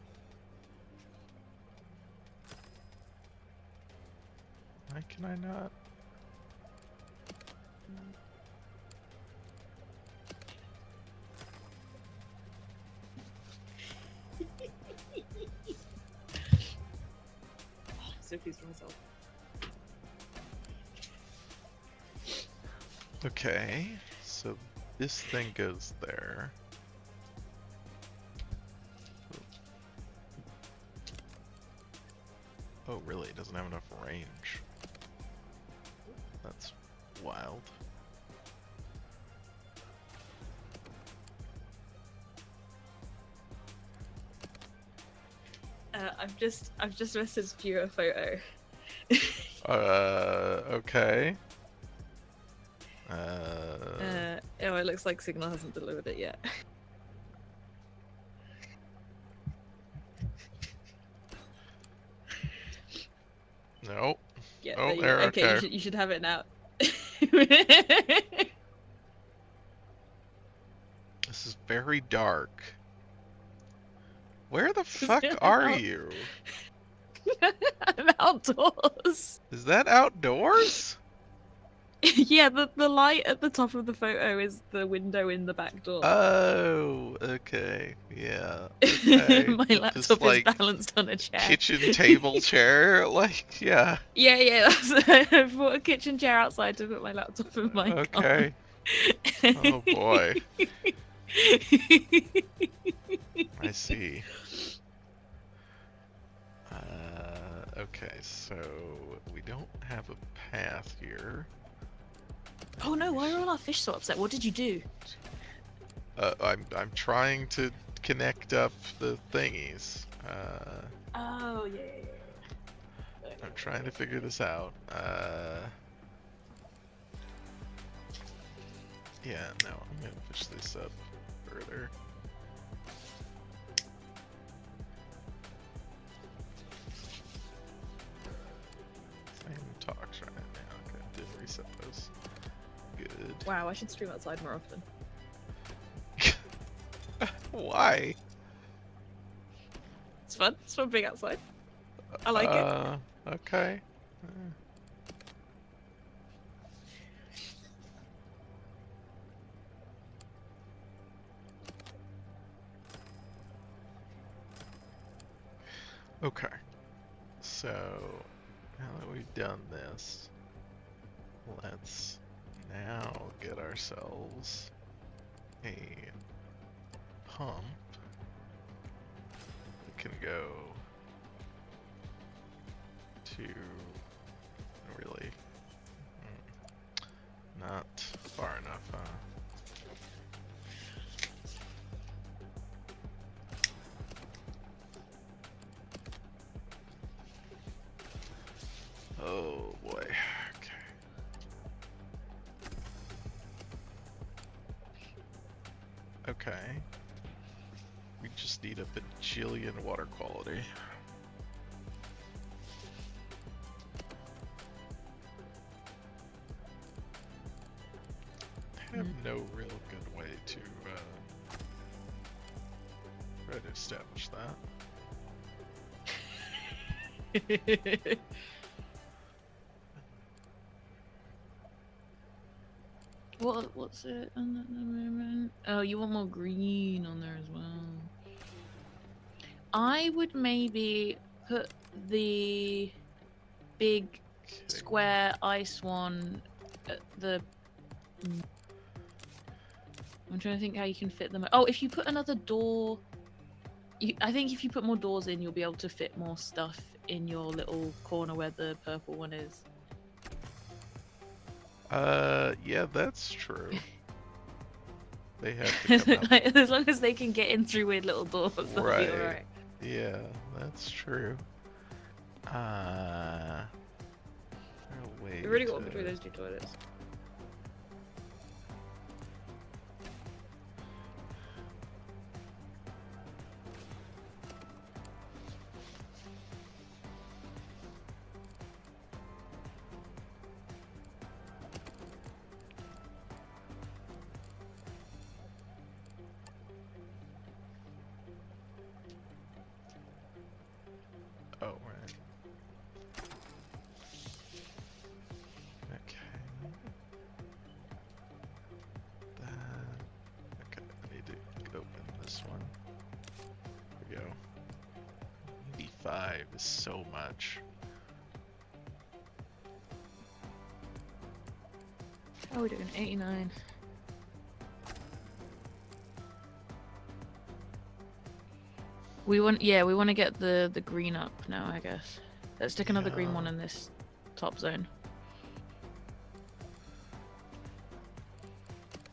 Why can I not? Oh, I'm so pleased with myself. Okay, so this thing goes there. Oh, really? It doesn't have enough range. That's wild. I've just messaged you a photo. Okay. Oh, it looks like Signal hasn't delivered it yet. Nope. Yeah, Oh, there there, okay, okay. you should have it now. This is very dark. Where the fuck are you? I'm outdoors. Is that outdoors? Yeah, the light at the top of the photo is the window in the back door. Oh, okay. Yeah. Okay. My This laptop is like balanced on a chair. kitchen table chair, like, yeah. Yeah. I bought a kitchen chair outside to put my laptop and mic on. Okay. Oh boy. I see. Okay, so we don't have a path here. Oh no, why are all our fish so upset? What did you do? I'm trying to connect up the thingies. Oh, yeah. I'm trying to figure this out. Yeah, no, I'm gonna push this up further. Same talks right now. Okay, did reset those. Good. Wow, I should stream outside more often. Why? It's fun. It's fun being outside. I like it. Okay. Okay. So, now that we've done this, let's now get ourselves a pump. We can go to really not far enough, huh? Oh boy. Okay. We just need a bajillion water quality. I have no real good way to try to establish that. What's it on at the moment? Oh, you want more green on there as well. I would maybe put the big square ice one at the I'm trying to think how you can fit them. Oh, if you put another door, I think if you put more doors in, you'll be able to fit more stuff in your little corner where the purple one is. Yeah, that's true. They have to come out. Like, as long as they can get in through weird little doors, they'll be Right. alright. Yeah, that's true. Wait. You really got between those two toilets. Oh, right. Okay. Okay, I need to open this one. There we go. 85 is so much. How are we doing? 89. We want to get the green up now, I guess. Let's stick another green one in this top zone.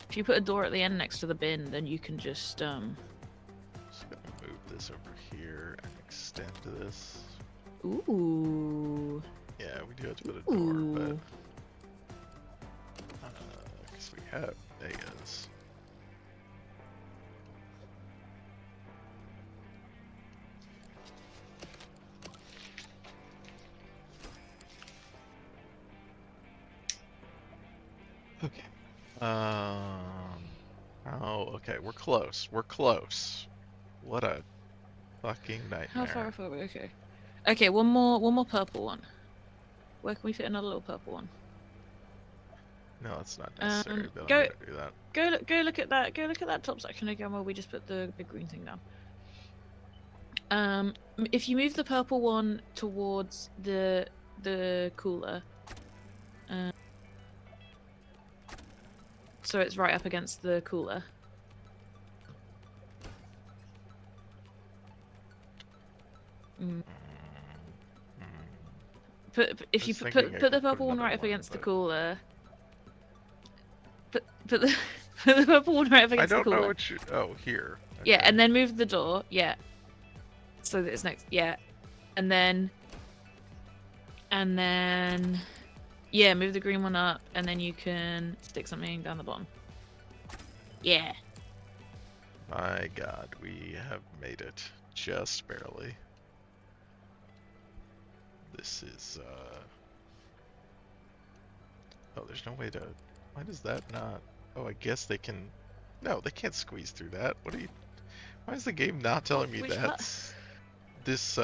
If you put a door at the end next to the bin, then you can just Just gonna move this over here and extend this. Ooh. Yeah, we do have to put a door, but because we have megas. Okay. Oh, okay. We're close. We're close. What a fucking nightmare. How far off are we? Okay. Okay, one more purple one. Where can we fit another little purple one? No, it's not necessary. Then I'm Go gonna do that. go look at that. Go look at that top section again where we just put the big green thing down. If you move the purple one towards the cooler, so it's right up against the cooler. If you put the purple one right up against the cooler. Put the purple one right up against the cooler. I don't know what you. Oh, here. Okay. Yeah, and then move the door. Yeah. So that it's next. Yeah, and then. Yeah, move the green one up, and then you can stick something down the bottom. Yeah. My God, we have made it just barely. This is Oh, there's no way to. Why does that not? Oh, I guess they can. No, they can't squeeze through that. What are you? Why is the game not telling me that's this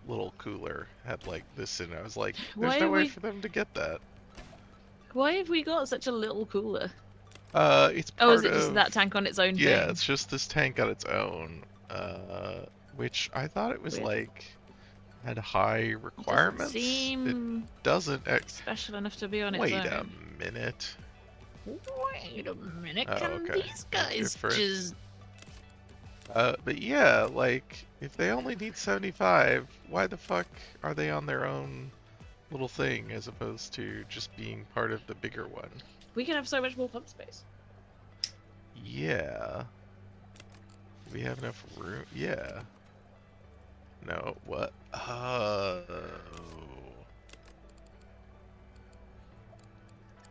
little cooler had like this in it? I was like, there's no way for them to get that. Why have we got such a little cooler? It's part is it just that tank on its own? Yeah, thing? it's just this tank on its own. Which I thought it was like had high requirements. It doesn't special enough to be on its own. Wait a minute. Wait a minute. Can these guys just? But yeah, like if they only need 75, why the fuck are they on their own little thing as opposed to just being part of the bigger one? We can have so much more pump space. Yeah. We have enough room. Yeah. No, what? Oh.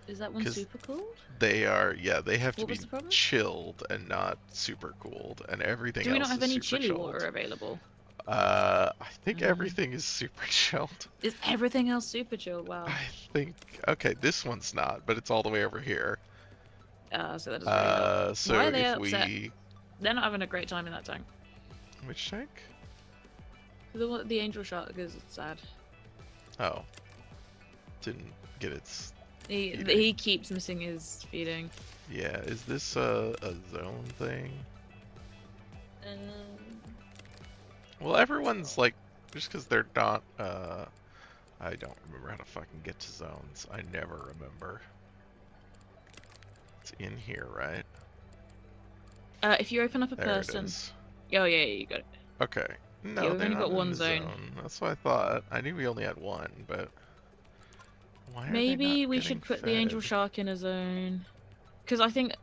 Is that one super cooled? They are, yeah, they have to be chilled and not super cooled, and everything else is super chilled. Do we not have any chilly water available? I think everything is super chilled. Is everything else super chilled? Wow. I think, okay, this one's not, but it's all the way over here. So that doesn't really help. So why are they upset? They're not having a great time in that tank. Which tank? The angel shark is sad. Oh. Didn't get its he keeps missing his feeding. Yeah, is this a zone thing? Well, everyone's like, just because they're not, I don't remember how to fucking get to zones. I never remember. It's in here, right? If you open up a There it person. is. Oh yeah, you got it. Okay. Yeah, No, we've they're only not got in one the zone. zone. That's what I thought. I knew we only had one, but why are they not Maybe we getting should put the angel fed? shark in a zone. Because I think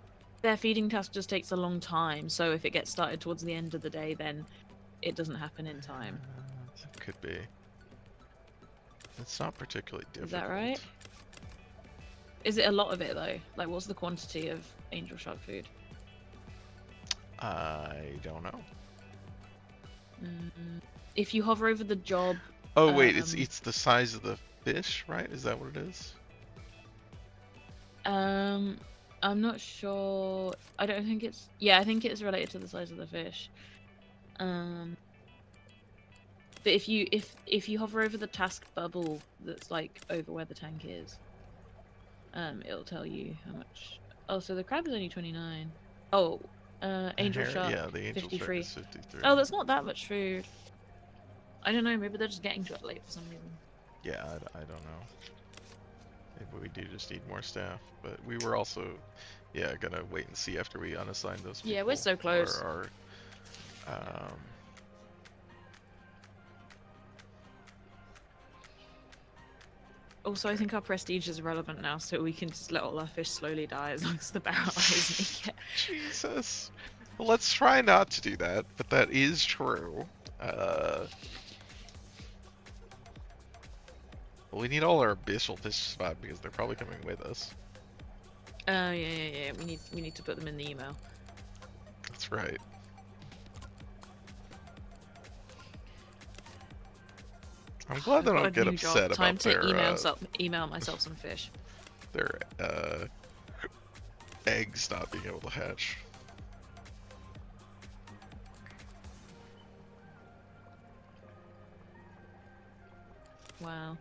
their feeding task just takes a long time, so if it gets started towards the end of the day, then it doesn't happen in time. It could be. It's not particularly Is that right? difficult. Is it a lot of it though? Like, what's the quantity of angel shark food? I don't know. If you hover over the job. Oh wait, it's the size of the fish, right? Is that what it is? I'm not sure. I don't think it's. Yeah, I think it's related to the size of the fish. But if you hover over the task bubble that's like over where the tank is, it'll tell you how much. Oh, so the crab is only 29. Oh, angel shark Yeah, the angel shark 53. is 53. Oh, that's not that much food. I don't know. Maybe they're just getting to it late for some reason. Yeah, I don't know. Maybe we do just need more staff, but we were also, yeah, gonna wait and see after we unassign those people. Yeah, we're so close. Or Also, okay. I think our prestige is irrelevant now, so we can just let all our fish slowly die as long as the barrel eyes make it. Jesus. Well, let's try not to do that, but that is true. Well, we need all our abyssal fish to survive because they're probably coming with us. Oh yeah. We need to put them in the email. That's right. I'm glad they don't get upset Time about to email myself some fish. their eggs not being able to hatch. Wow.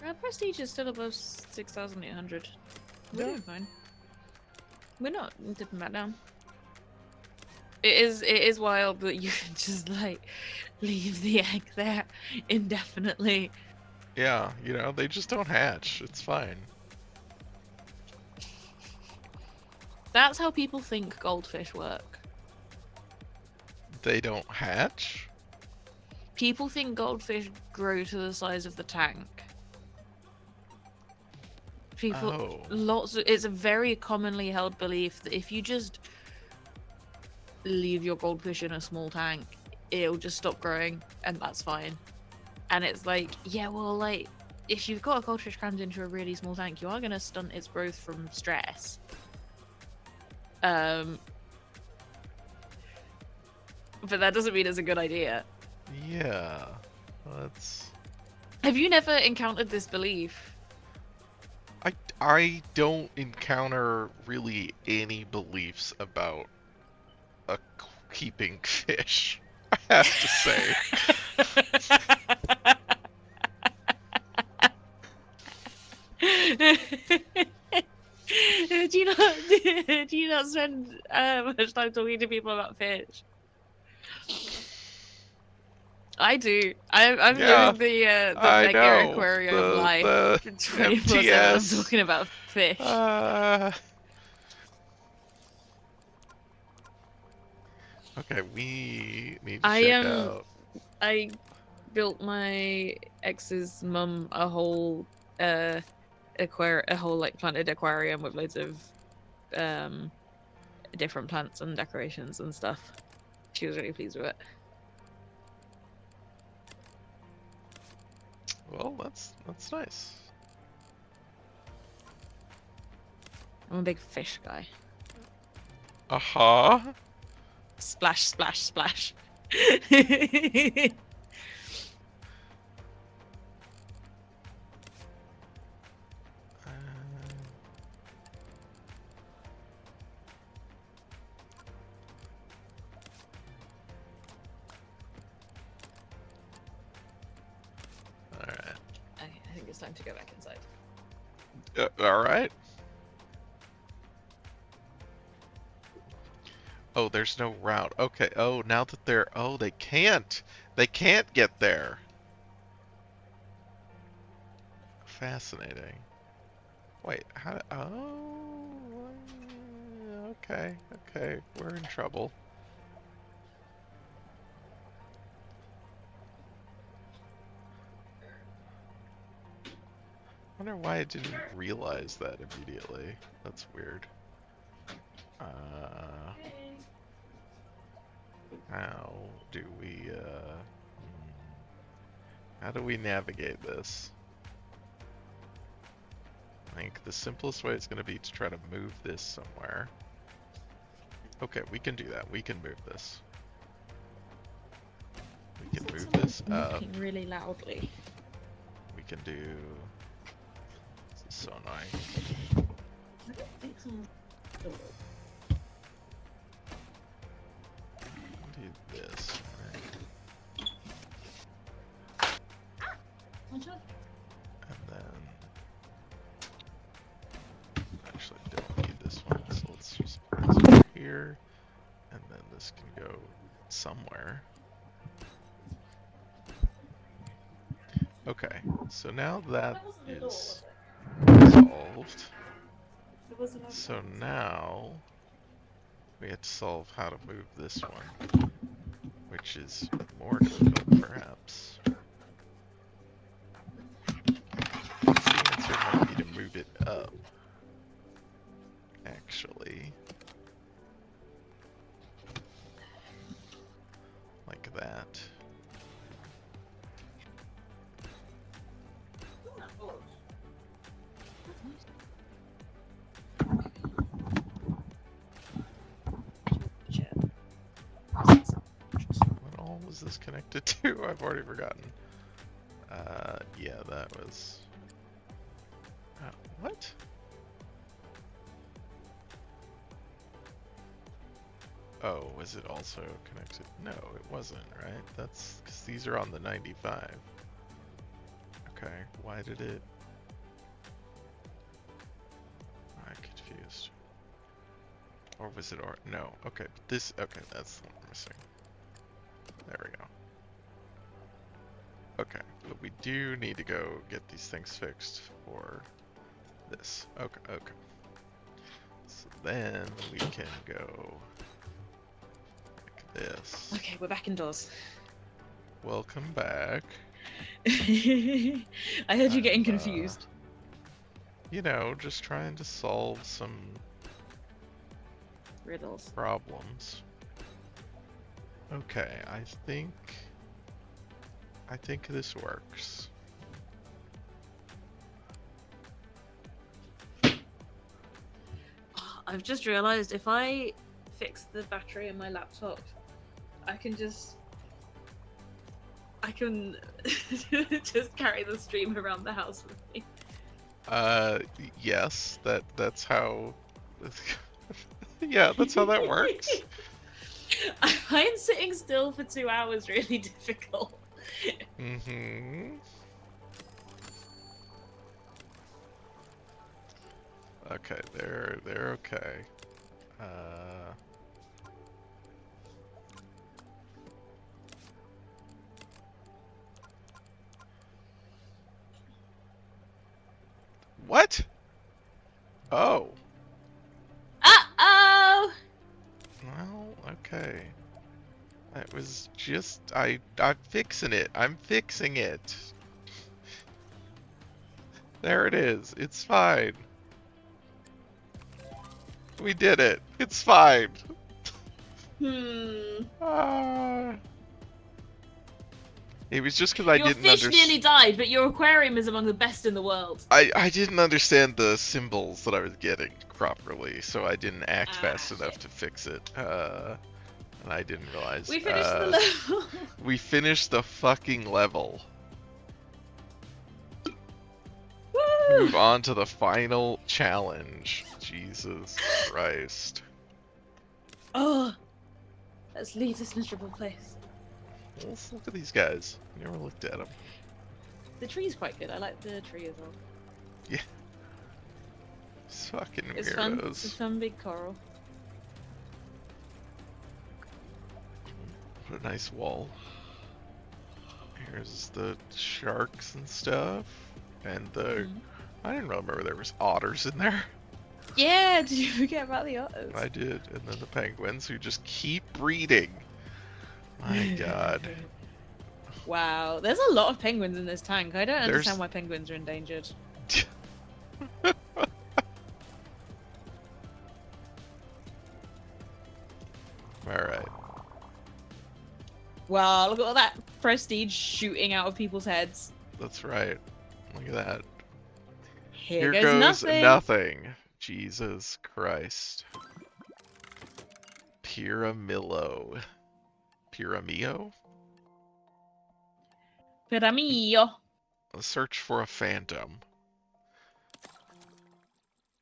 Our prestige is still above 6,800. We're doing fine. We're not dipping back down. It is wild that you can just like leave the egg there indefinitely. Yeah, you know, they just don't hatch. It's fine. That's how people think goldfish work. They don't hatch? People think goldfish grow to the size of the tank. It's a very commonly held belief that if you just leave your goldfish in a small tank, it'll just stop growing, and that's fine. And it's like, yeah, well, like, if you've got a goldfish crammed into a really small tank, you are going to stunt its growth from stress. But that doesn't mean it's a good idea. Yeah, that's... Have you never encountered this belief? I don't encounter really any beliefs about keeping fish, I have to say. Do you not spend much time talking to people about fish? I do. I'm living the Megaquarium life. The 24/7. I'm talking about fish. Okay, we need to check out. I built my ex's mum a whole like planted aquarium with loads of different plants and decorations and stuff. She was really pleased with it. Well, that's nice. I'm a big fish guy. Uh-huh. Splash, splash, splash. I think it's time to go back inside. All right. Oh, there's no route. Okay. Oh, now that they're... Oh, they can't. They can't get there. Fascinating. Wait, how... Oh... Okay, okay. We're in trouble. I wonder why I didn't realize that immediately. That's weird. How do we, how do we navigate this? I think the simplest way is going to be to try to move this somewhere. Okay, we can do that. We can move this. We can move this up. Really loudly. We can do... This is so annoying. I don't think someone's... Do this, right? And then... Actually, don't need this one, so let's just put this over here. And then this can go somewhere. Okay, so now that is solved. So now we have to solve how to move this one, which is more difficult, perhaps. The answer might be to move it up, actually. Like that. What all was this connected to? I've already forgotten. Yeah, that was... what? Oh, was it also connected? No, it wasn't, right? That's because these are on the 95. Okay, why did it... I'm confused. Or was it... No, okay, this... Okay, that's the one we're missing. There we go. Okay, but we do need to go get these things fixed for this. Okay, okay. So then we can go like this. Okay, we're back indoors. Welcome back. I heard you getting confused. You know, just trying to solve some Riddles. problems. Okay, I think this works. I've just realized if I fix the battery in my laptop, I can just carry the stream around the house with me. Yes, that's how yeah, that's how that works. I find sitting still for 2 hours really difficult. Mm-hmm. Okay, they're okay. What? Oh. Uh-oh! Well, okay. It was just I'm fixing it. I'm fixing it. There it is. It's fine. We did it. It's fine. It was just because I didn't Your fish nearly died, but your aquarium is among the best in the world. I didn't understand the symbols that I was getting properly, so I didn't act fast enough to fix it. And I didn't realize. We finished the level. We finished the fucking level. Woo! Move on to the final challenge. Jesus Christ. Oh, let's leave this miserable place. Let's look at these guys. Never looked at them. The tree's quite good. I like the tree as well. Yeah. It's fucking It's weirdos. fun. It's a fun big coral. Put a nice wall. Here's the sharks and stuff. And the... Mm. I didn't remember there was otters in there. Yeah, did you forget about the otters? I did. And then the penguins who just keep breeding. My god. Wow, there's a lot of penguins in this tank. I don't There's- understand why penguins are endangered. Alright. Wow, look at all that prestige shooting out of people's heads. That's right. Look at that. Here Here goes goes nothing. Jesus Christ. Pyramillo. Pyramio? Piramillo. A search for a phantom.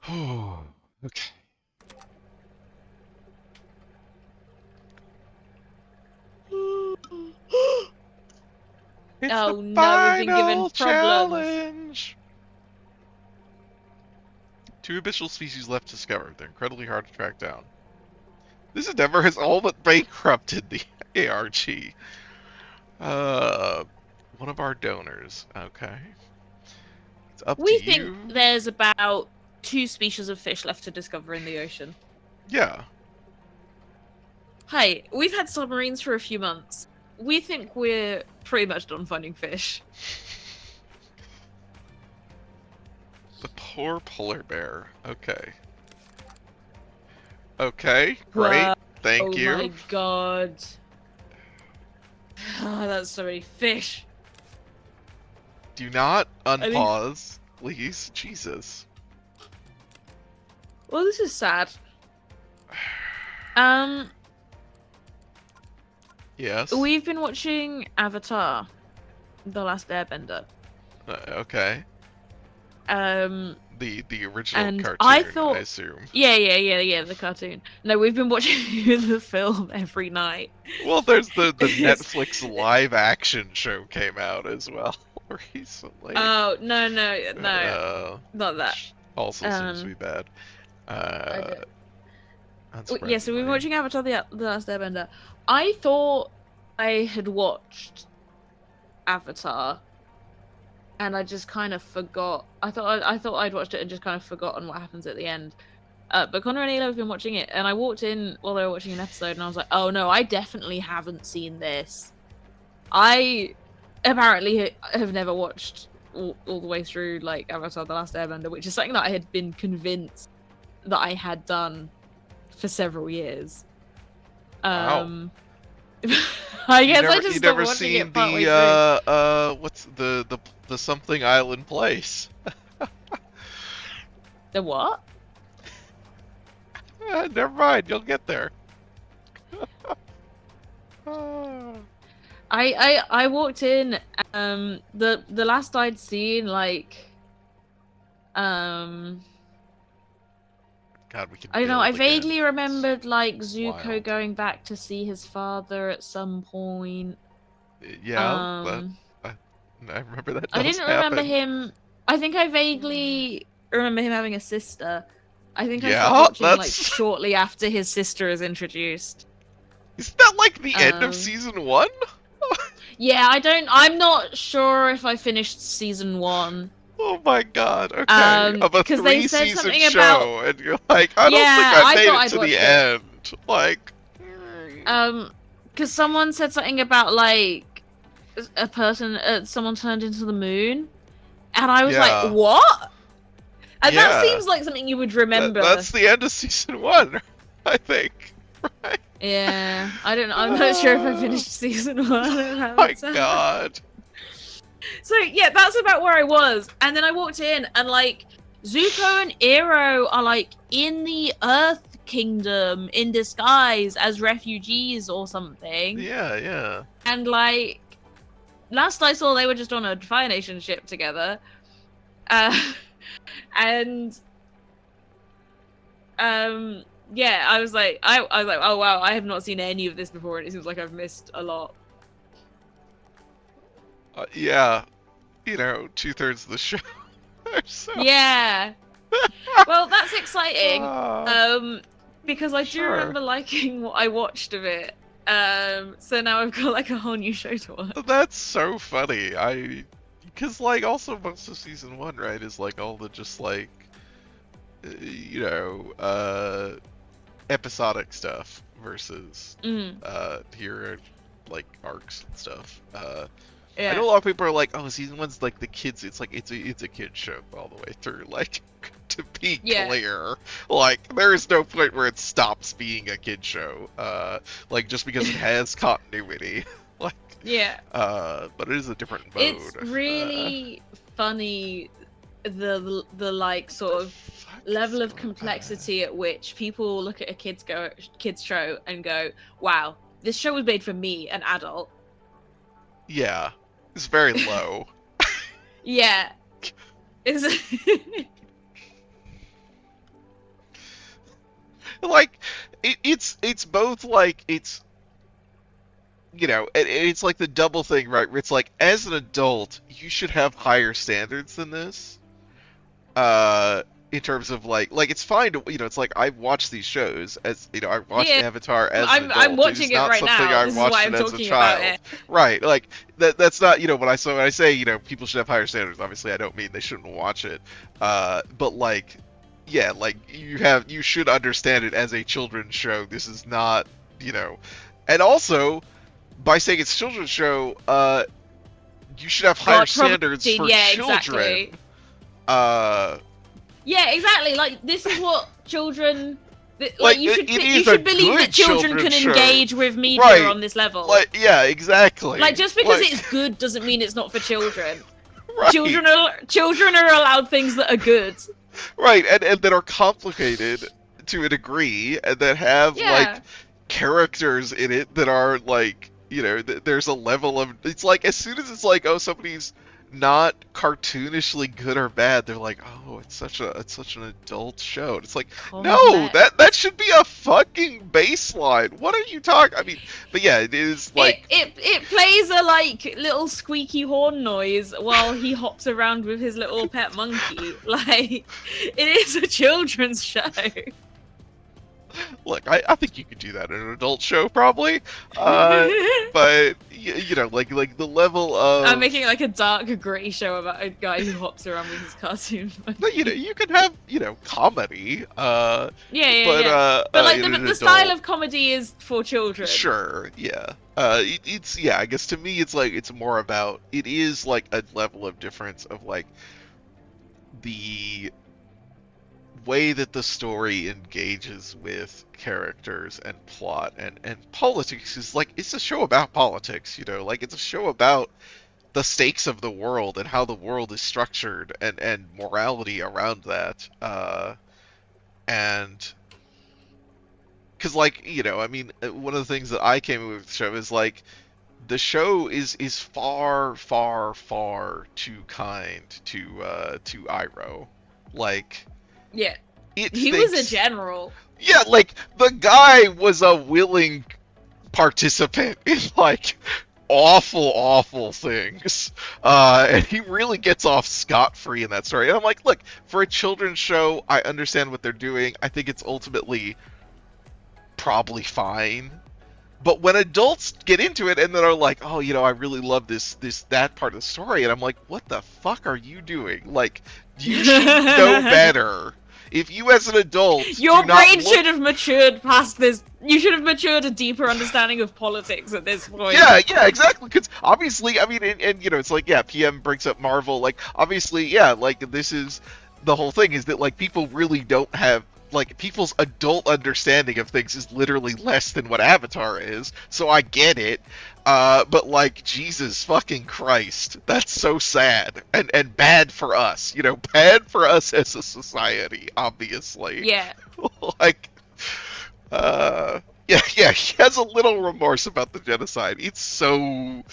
Oh, okay. It's Oh the no, we've been given final problems. challenge. Two abyssal species left to discover. They're incredibly hard to track down. This endeavor has all but bankrupted the ARG. One of our donors. Okay. It's up We to think you. there's about 2 species of fish left to discover in the ocean. Yeah. Hi, we've had submarines for a few months. We think we're pretty much done finding fish. The poor polar bear. Okay. Okay, great. Wow. Thank you. Oh my god. Oh, that's so many fish. Do not mean- unpause, please. Jesus. Well, this is sad. Yes. We've been watching Avatar, The Last Airbender. Okay. The original And cartoon, I thought- I assume. Yeah, the cartoon. No, we've been watching the film every night. Well, there's the Netflix live action show came out as well recently. Oh, no, not that. Also seems to be bad. don't- Unsurprisingly. Yeah, so we've been watching Avatar the Last Airbender. I thought I had watched Avatar, and I just kind of forgot. I thought I'd watched it and just kind of forgotten what happens at the end. But Connor and Ayla have been watching it, and I walked in while they were watching an episode, and I was like, "Oh no, I definitely haven't seen this." I apparently have never watched all the way through like Avatar: The Last Airbender, which is something that I had been convinced that I had done for several years. Wow. I guess I just you stopped never watching seen it partway through. what's the something island place? The what? Never mind, you'll get there. Ah. I walked in. The last I'd seen God, we can. I don't know. I build again. vaguely remembered like Zuko wild. going back to see his father at some point. Yeah, I remember that. I does didn't remember happen. him. I think I vaguely remember him having a sister. I think I Yeah, stopped watching like that's- shortly after his sister is introduced. Isn't that like the end Um, of season 1? Yeah, I'm not sure if I finished season 1. Oh my god. Okay, of a 'cause they said 3-season something show, about- and you're like, I don't Yeah, think I I made thought it I'd to watched the it. end. Like, Because someone said something about like a person, someone turned into the moon, and I was Yeah. like, what? And Yeah. that seems like something you would remember. that's the end of season 1, I think. Right? Yeah, I don't know. I'm not sure if I finished season 1. Oh my god. So yeah, that's about where I was, and then I walked in, and like Zuko and Iroh are like in the Earth Kingdom in disguise as refugees or something, Yeah. and like last I saw, they were just on a Fire Nation ship together, and yeah, I was like, oh wow, I have not seen any of this before, and it seems like I've missed a lot. Yeah. You know, 2/3 of the show. or so. Yeah. Well, that's exciting. Ah, Because I do Sure. remember liking what I watched of it. So now I've got like a whole new show to watch. That's so funny. Because like also most of season 1, right, is like all the just like, you know, episodic stuff versus Mm, here like arcs and stuff. I yeah. know a lot of people are like, oh, season 1's like the kids. It's like it's a kid show all the way through. Like, to be Yeah. clear, like there is no point where it stops being a kid show. Like just because it has continuity. Like, Yeah. but it is a different mode. It's really funny the like sort of Fuck level of so complexity at which people look at a kids show and go, "Wow, this show was made for me, an adult." yeah, it's very low. Yeah. Is Like, it's both like it's, you know, it's like the double thing, right? Where it's like, as an adult, you should have higher standards than this. In terms of like it's fine to, you know, it's like I've watched these shows as, you know, I watched yeah. Avatar as an I'm adult. It is watching it not right something now. I This is watched why I'm it as a talking about child. it. Right? Like that's not, you know, when I say, you know, people should have higher standards. Obviously, I don't mean they shouldn't watch it. But like, yeah, like you should understand it as a children's show. This is not, you know, and also by saying it's a children's show, you should have higher God, probably, standards for yeah, children. exactly. Uh, Yeah, exactly. Like this is what children. Like, you should it you is a should believe good that children can children's show. engage with media Right. on this level. like, yeah, exactly. Like just because Like, it's good doesn't mean it's not for children. right, Children are allowed things that are good. right, and that are complicated to a degree, and that have Yeah. like characters in it that are like, you know, there's a level of, it's like as soon as it's like, oh, somebody's not cartoonishly good or bad, they're like, oh, it's such an adult show. And it's like, no, that should be a fucking baseline. What are you talking? I mean, but yeah, it is like it plays a like little squeaky horn noise while he hops around with his little pet monkey. Like it is a children's show. look, I think you could do that in an adult show probably, but you know, like the level of, I'm making like a dark grey show about a guy who hops around with his cartoon monkey. but, you know, you can have, you know, comedy, Yeah, but like in an the style adult- of comedy is for children. Sure, yeah. It's, yeah, I guess to me it's like it's more about, it is like a level of difference of like the way that the story engages with characters and plot and politics is like, it's a show about politics, you know, like it's a show about the stakes of the world and how the world is structured and morality around that. And because, like, you know, I mean, one of the things that I came with the show is like the show is far too kind to Iroh. Like, Yeah, it he was a thinks- general. yeah, like the guy was a willing participant in like awful things, and he really gets off scot-free in that story. And I'm like, look, for a children's show, I understand what they're doing. I think it's ultimately probably fine. But when adults get into it and then are like, oh, you know, I really love that part of the story, and I'm like, what the fuck are you doing? Like, you should know better. If you, as an adult, Your do not brain look- should have matured past this. You should have matured a deeper understanding of politics at this point. Yeah, exactly. Because obviously, I mean, and you know, it's like, yeah, PM brings up Marvel. Like, obviously, yeah, like this is the whole thing, is that like people really don't have, like, people's adult understanding of things is literally less than what Avatar is. So I get it. But like, Jesus fucking Christ, that's so sad and bad for us. You know, bad for us as a society, obviously. Yeah. Like, yeah, he has a little remorse about the genocide. It's so,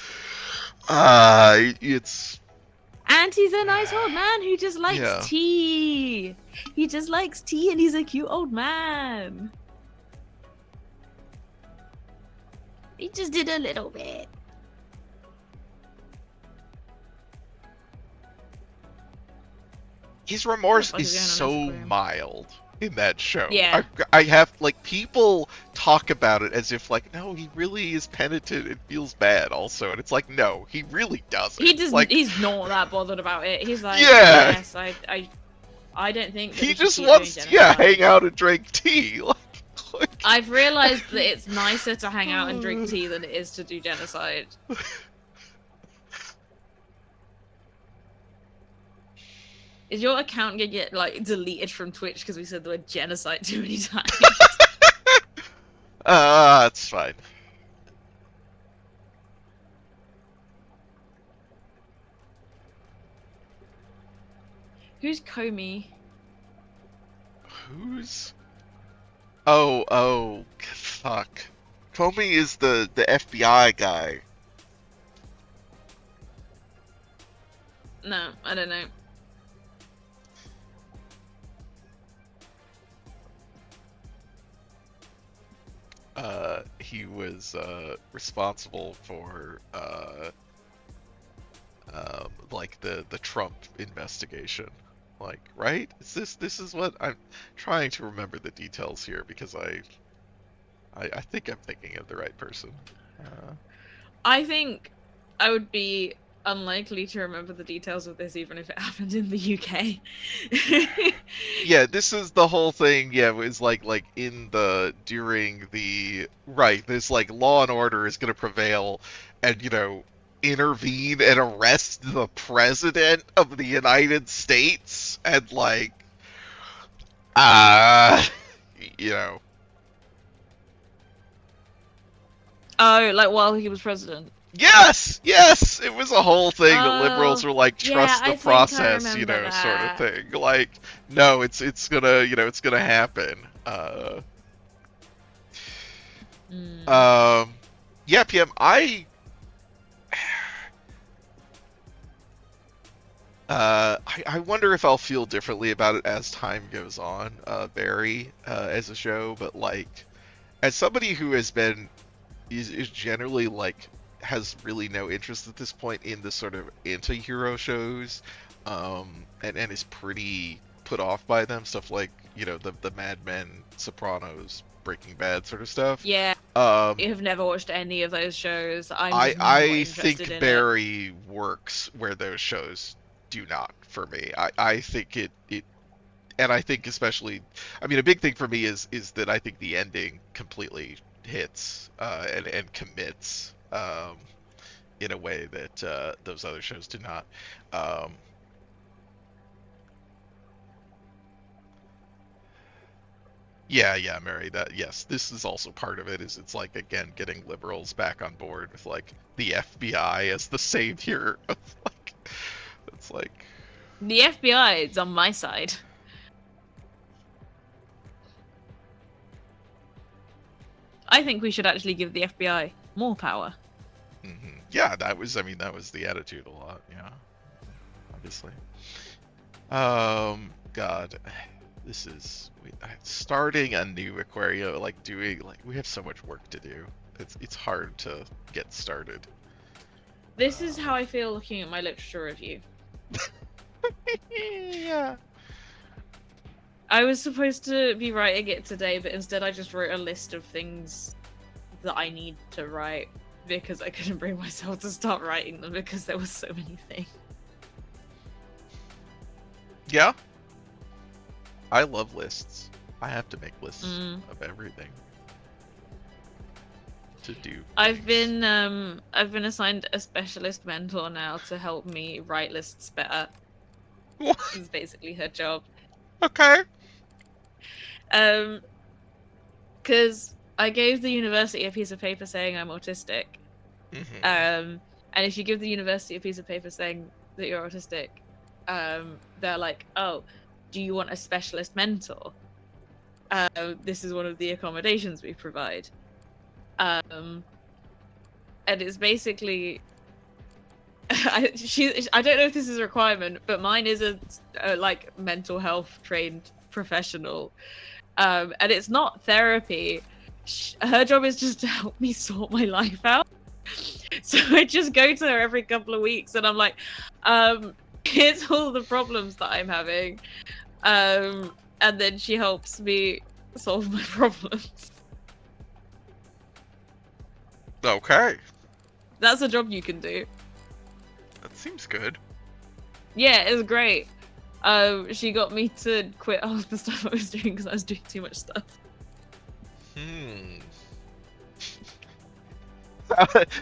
it's, And he's a nice old man who just likes Yeah. tea. He just likes tea and he's a cute old man. He just did a little bit. his remorse What the is fuck is going on so Instagram? mild. in that show. Yeah. I have like people talk about it as if like no, he really is penitent and feels bad also, and it's like no, he really doesn't. He doesn't. Like He's not that bothered about it. He's like, yeah, yes, I don't think that he we should just keep doing wants hang genocide. out and drink tea. Like I've realized that it's nicer to hang out and drink tea than it is to do genocide. Is your account gonna get like deleted from Twitch because we said the word genocide too many times? it's fine. Who's Comey? Who's? Oh, fuck. Comey is the FBI guy. No, I don't know. He was responsible for like the Trump investigation. Like, right? Is this is what I'm trying to remember the details here because I think I'm thinking of the right person. I think I would be unlikely to remember the details of this even if it happened in the UK. Yeah, this is the whole thing. Yeah, it was like in the during the right. This like law and order is gonna prevail, and intervene and arrest the president of the United States, and like, uh, you know, Oh, like while he was president. yes, it was a whole thing that liberals Oh, were like, yeah, trust the I think I process, remember sort of that. thing. Like, no, it's gonna, it's gonna happen. Mm. Yeah, PM. I wonder if I'll feel differently about it as time goes on, Barry, as a show, but like, as somebody who is generally like has really no interest at this point in the sort of anti-hero shows, and is pretty put off by them, stuff like the Mad Men, Sopranos, Breaking Bad sort of stuff. Yeah, Um, I have never watched any of those shows. I'm I just not I interested think in it. Barry works where those shows do not for me. I think it and I think especially, I mean, a big thing for me is that I think the ending completely hits and commits in a way that those other shows do not. Um, yeah, Mary. That yes, this is also part of it. Is it's like again getting liberals back on board with like the FBI as the savior of like it's like The FBI is on my side. I think we should actually give the FBI more power. yeah, that was the attitude a lot. Yeah, obviously. God, this is starting a new aquarium. Like doing like we have so much work to do. It's hard to get started. This is how I feel looking at my literature review. Yeah. I was supposed to be writing it today, but instead I just wrote a list of things that I need to write because I couldn't bring myself to start writing them because there were so many things. Yeah. I love lists. I have to make lists of everything to do. I've been assigned a specialist mentor now to help me write lists better. This is basically her job. Okay. Because I gave the university a piece of paper saying I'm autistic. And if you give the university a piece of paper saying that you're autistic, they're like, oh, do you want a specialist mentor? This is one of the accommodations we provide. And it's basically I don't know if this is a requirement, but mine is a like mental health trained professional, and it's not therapy. Her job is just to help me sort my life out. So I just go to her every couple of weeks, and I'm like, here's all the problems that I'm having, and and then she helps me solve my problems. Okay. That's a job you can do. That seems good. Yeah, it's great. She got me to quit all the stuff I was doing because I was doing too much stuff.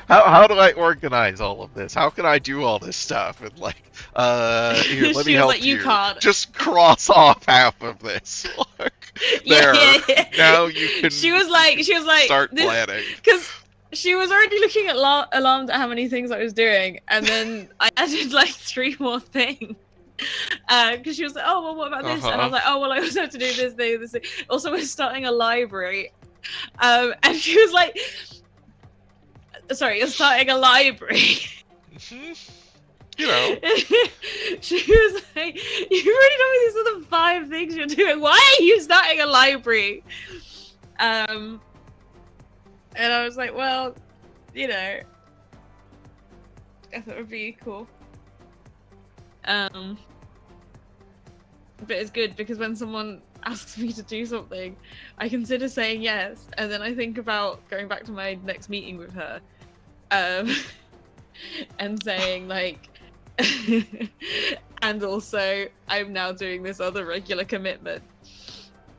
How do I organize all of this? How can I do all this stuff? And like, here, let me She was help like, you can't. Just cross off half of this. Look, there. Yeah. Now you can. She was like, start planning. Because she was already looking at alarmed at how many things I was doing, and then I added like 3 more things. Because she was like, oh well, what about this? And I was like, oh well, I also have to do this thing, this thing. Also, we're starting a library. And she was like, sorry, you're starting a library. You know. She was like, you've already told me these are the 5 things you're doing. Why are you starting a library? And I was like, well, you know, I thought it would be cool. But it's good because when someone asks me to do something, I consider saying yes, and then I think about going back to my next meeting with her, and saying like, and also I'm now doing this other regular commitment,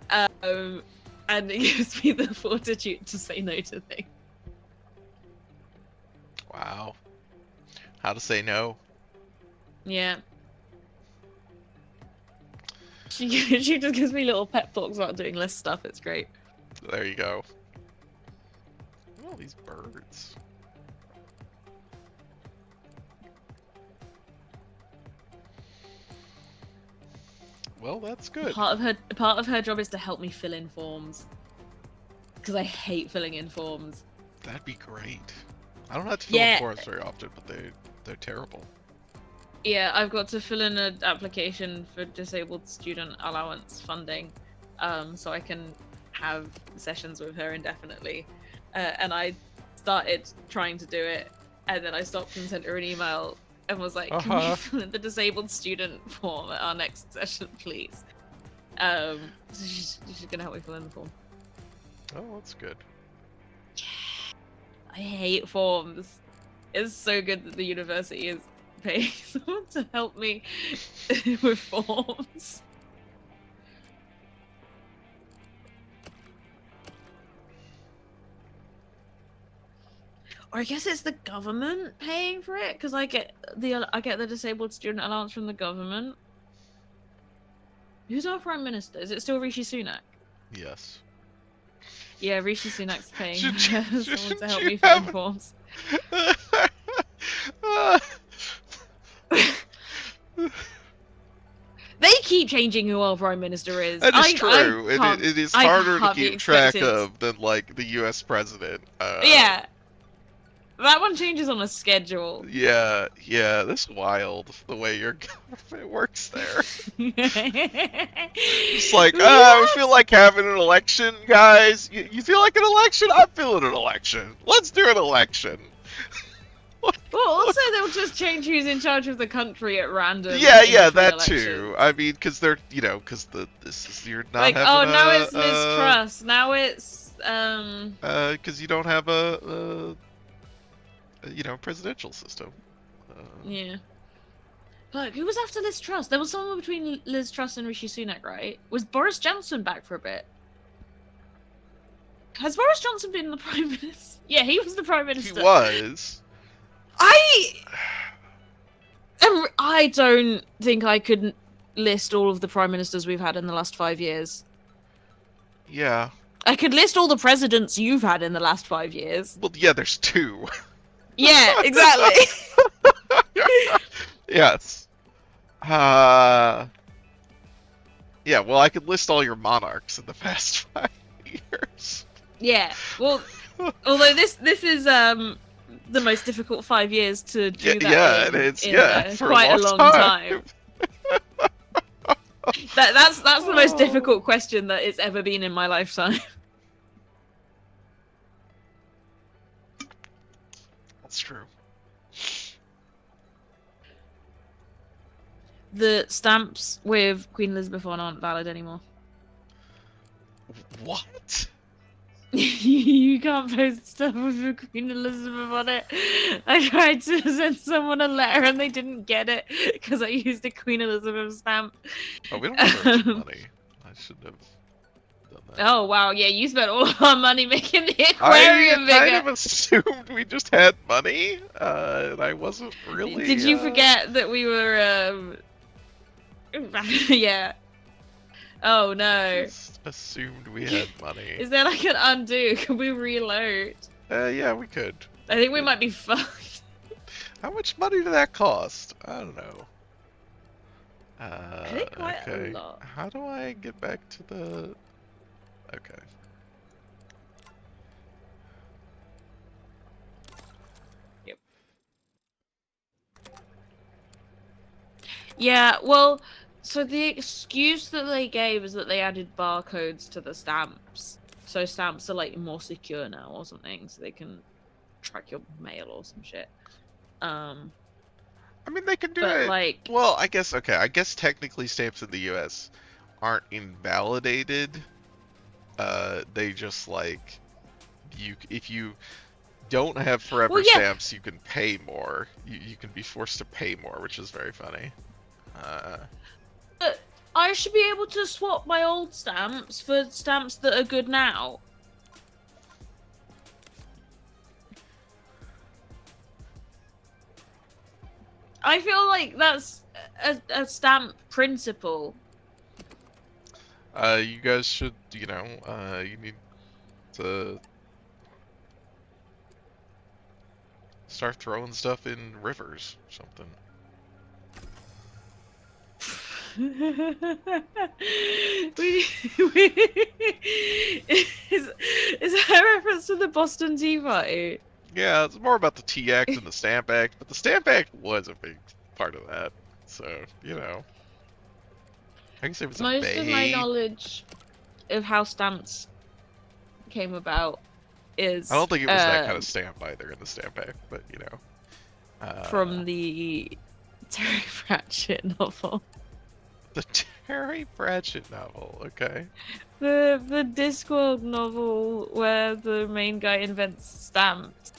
and it gives me the fortitude to say no to things. Wow. How to say no? Yeah. She just gives me little pep talks about doing less stuff. It's great. There you go. Look at all these birds. Well, that's good. Part of her job is to help me fill in forms. Because I hate filling in forms. That'd be great. I don't have to fill in forms very often, but they're terrible. Yeah, I've got to fill in an application for disabled student allowance funding, so I can have sessions with her indefinitely. And I started trying to do it, and then I stopped and sent her an email and was like, "Can we fill in the disabled student form at our next session, please?" So she's gonna help me fill in the form. Oh, that's good. I hate forms. It's so good that the university is paying someone to help me with forms. Or I guess it's the government paying for it because I get the disabled student allowance from the government. Who's our prime minister? Is it still Rishi Sunak? Yes. Yeah, Rishi Sunak's paying someone to help you me fill in forms. They keep changing who our prime minister is. That is true. It is harder to keep track of than like the U.S. president. Yeah. That one changes on a schedule. Yeah, this is wild, the way your government works there. It's like, I feel like having an election, guys. You feel like an election? I'm feeling an election. Let's do an election. Well, also they'll just change who's in charge of the country at random. Yeah, that too. I mean, because they're, because you're not like, having now it's Liz Truss. Now it's because you don't have a presidential system. Yeah. Look, who was after Liz Truss? There was someone between Liz Truss and Rishi Sunak, right? Was Boris Johnson back for a bit? Has Boris Johnson been the prime minister? Yeah, he was the prime minister. He was. I don't think I could list all of the prime ministers we've had in the last 5 years. Yeah. I could list all the presidents you've had in the last 5 years. Well, yeah, there's 2. Yeah, exactly. Yes. Yeah, well, I could list all your monarchs in the past 5 years. Yeah, well, although this is the most difficult 5 years to do that in quite a long time. That's the most difficult question that it's ever been in my lifetime. That's true. The stamps with Queen Elizabeth on aren't valid anymore. What? You can't post stuff with Queen Elizabeth on it. I tried to send someone a letter and they didn't get it because I used a Queen Elizabeth stamp. Oh, we don't have very much money. I shouldn't have done that. Oh wow, yeah, you spent all of our money making the I aquarium kind bigger. of assumed we just had money, and I wasn't Did really, you forget that we were yeah. Oh no. just assumed we had money. Is there like an undo? Can we reload? Yeah, we could. I think we might be fucked. How much money did that cost? I don't know. I think quite a Okay. lot. How do I get back to the... Okay. Yep. Yeah, well, so the excuse that they gave is that they added barcodes to the stamps. So stamps are like more secure now or something, so they can track your mail or some shit. I mean, they can do But it... like, Well, I guess, okay, I guess technically stamps in the US aren't invalidated. They just, like... If you don't have forever well, yeah, stamps, you can pay more. You can be forced to pay more, which is very funny. Uh, but I should be able to swap my old stamps for stamps that are good now. I feel like that's a stamp principle. you guys should, you know, you need to start throwing stuff in rivers or something. we, is that a reference to the Boston Tea Party? Yeah, it's more about the Tea Act and the Stamp Act, but the Stamp Act was a big part of that. So, you know, I guess it was a Most of my bay. knowledge of how stamps came about I is don't think it was that kind of stamp either in the Stamp Act, but you know. from the Terry Pratchett novel. The Terry Pratchett novel, okay. The Discworld novel where the main guy invents stamps.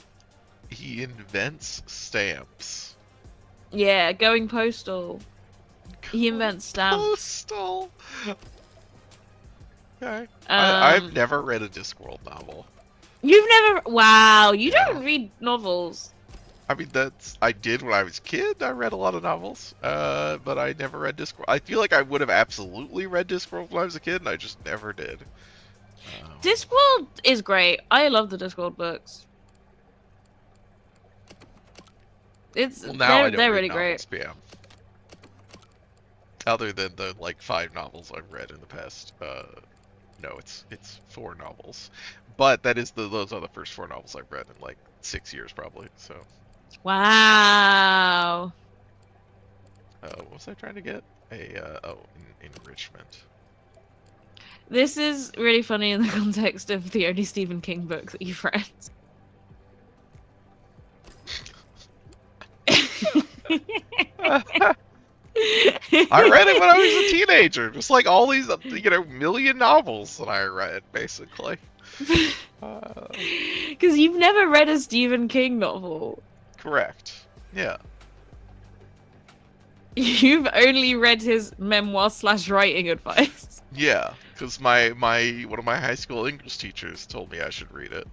He invents stamps. Yeah, going postal. He invents stamps. Postal. Okay. I've Um, never read a Discworld novel. you've never. Wow, you Yeah. don't read novels. I mean, I did when I was a kid. I read a lot of novels, but I never read Discworld. I feel like I would have absolutely read Discworld when I was a kid, and I just never did. Discworld is great. I love the Discworld books. Well, now I don't They're read really great. novels, Pam. Other than the like 5 novels I've read in the past. No, it's 4 novels, but those are the first 4 novels I've read in like 6 years probably. So. Wow. What was I trying to get? Enrichment. This is really funny in the context of the only Stephen King book that you've read. I read it when I was a teenager, just like all these, million novels that I read, basically. Because you've never read a Stephen King novel. Correct. Yeah. You've only read his memoir/writing advice. Yeah, because my one of my high school English teachers told me I should read it.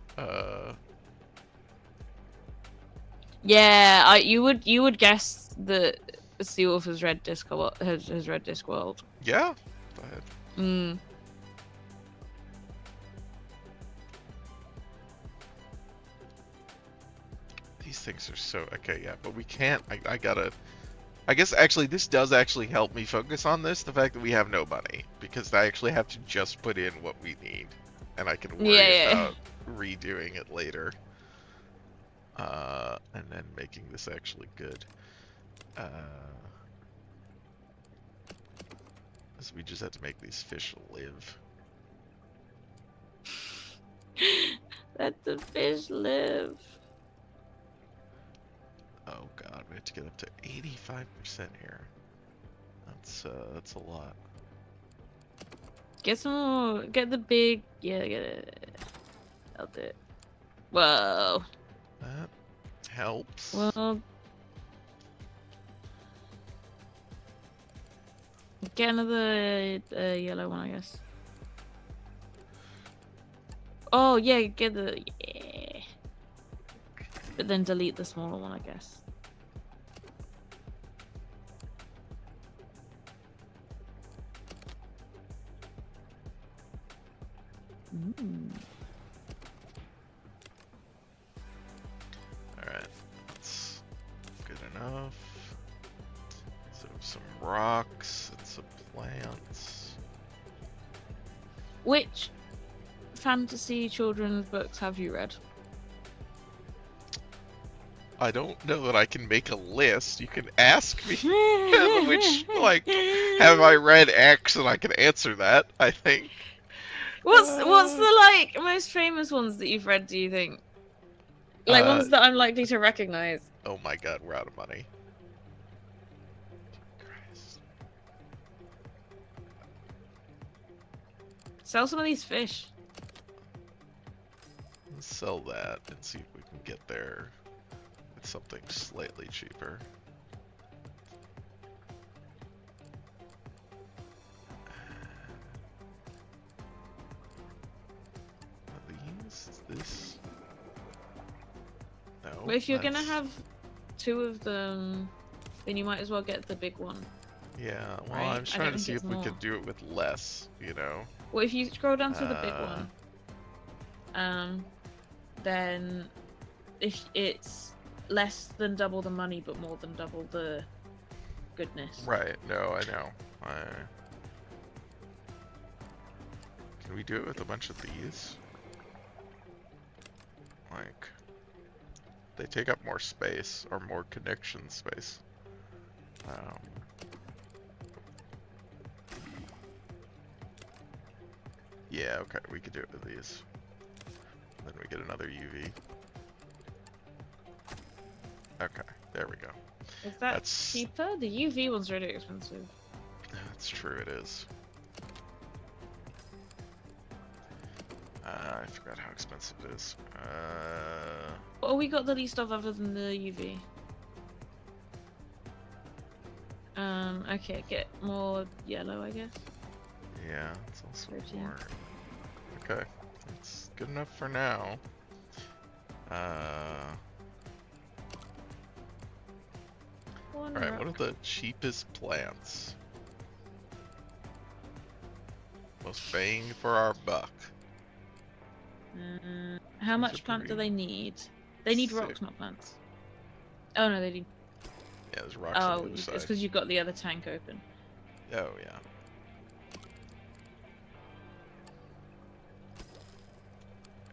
Yeah, you would guess that the author has read Discworld. Has read Discworld. Yeah. Go ahead. Mm. These things are so okay. Yeah, but we can't. I gotta. I guess actually this does actually help me focus on this, the fact that we have no money, because I actually have to just put in what we need, and I can worry about redoing it later. And then making this actually good. So we just have to make these fish live. Let the fish live. Oh god, we have to get up to 85% here. That's a lot. Get some more. Get the big. Yeah, get it. I'll do it. Whoa. That helps. Well, get another yellow one, I guess. Oh yeah, get the yeah. But then delete the smaller one, I guess. Mm. Alright, that's good enough. So some rocks and some plants. Which fantasy children's books have you read? I don't know that I can make a list. You can ask me which, like, have I read X, and I can answer that, I think. What's the like most famous ones that you've read, do you think? Like ones that I'm likely to recognize. Oh my god, we're out of money. Christ. Sell some of these fish. Let's sell that and see if we can get there with something slightly cheaper. This? No. But if you're gonna have two of them, then you might as well get the big one. Yeah, well, right? I'm trying to see if we could do it with less, you know. Well, if you scroll down to the big one, then if it's less than double the money but more than double the goodness. Right, no, I know. Can we do it with a bunch of these? Like, they take up more space, or more connection space. Yeah, okay, we could do it with these. Then we get another UV. Okay, there we go. Is that cheaper? The UV one's really expensive. That's true, it is. I forgot how expensive it is. What have we got the least of other than the UV? Okay, get more yellow, I guess. Yeah, it's also more. Okay, it's good enough for now. Alright, what are the cheapest plants? Most bang for our buck. How much plant do they need? They need rocks, not plants. Oh no, they need. Yeah, there's rocks on the other side. It's because you've got the other tank open. Oh yeah.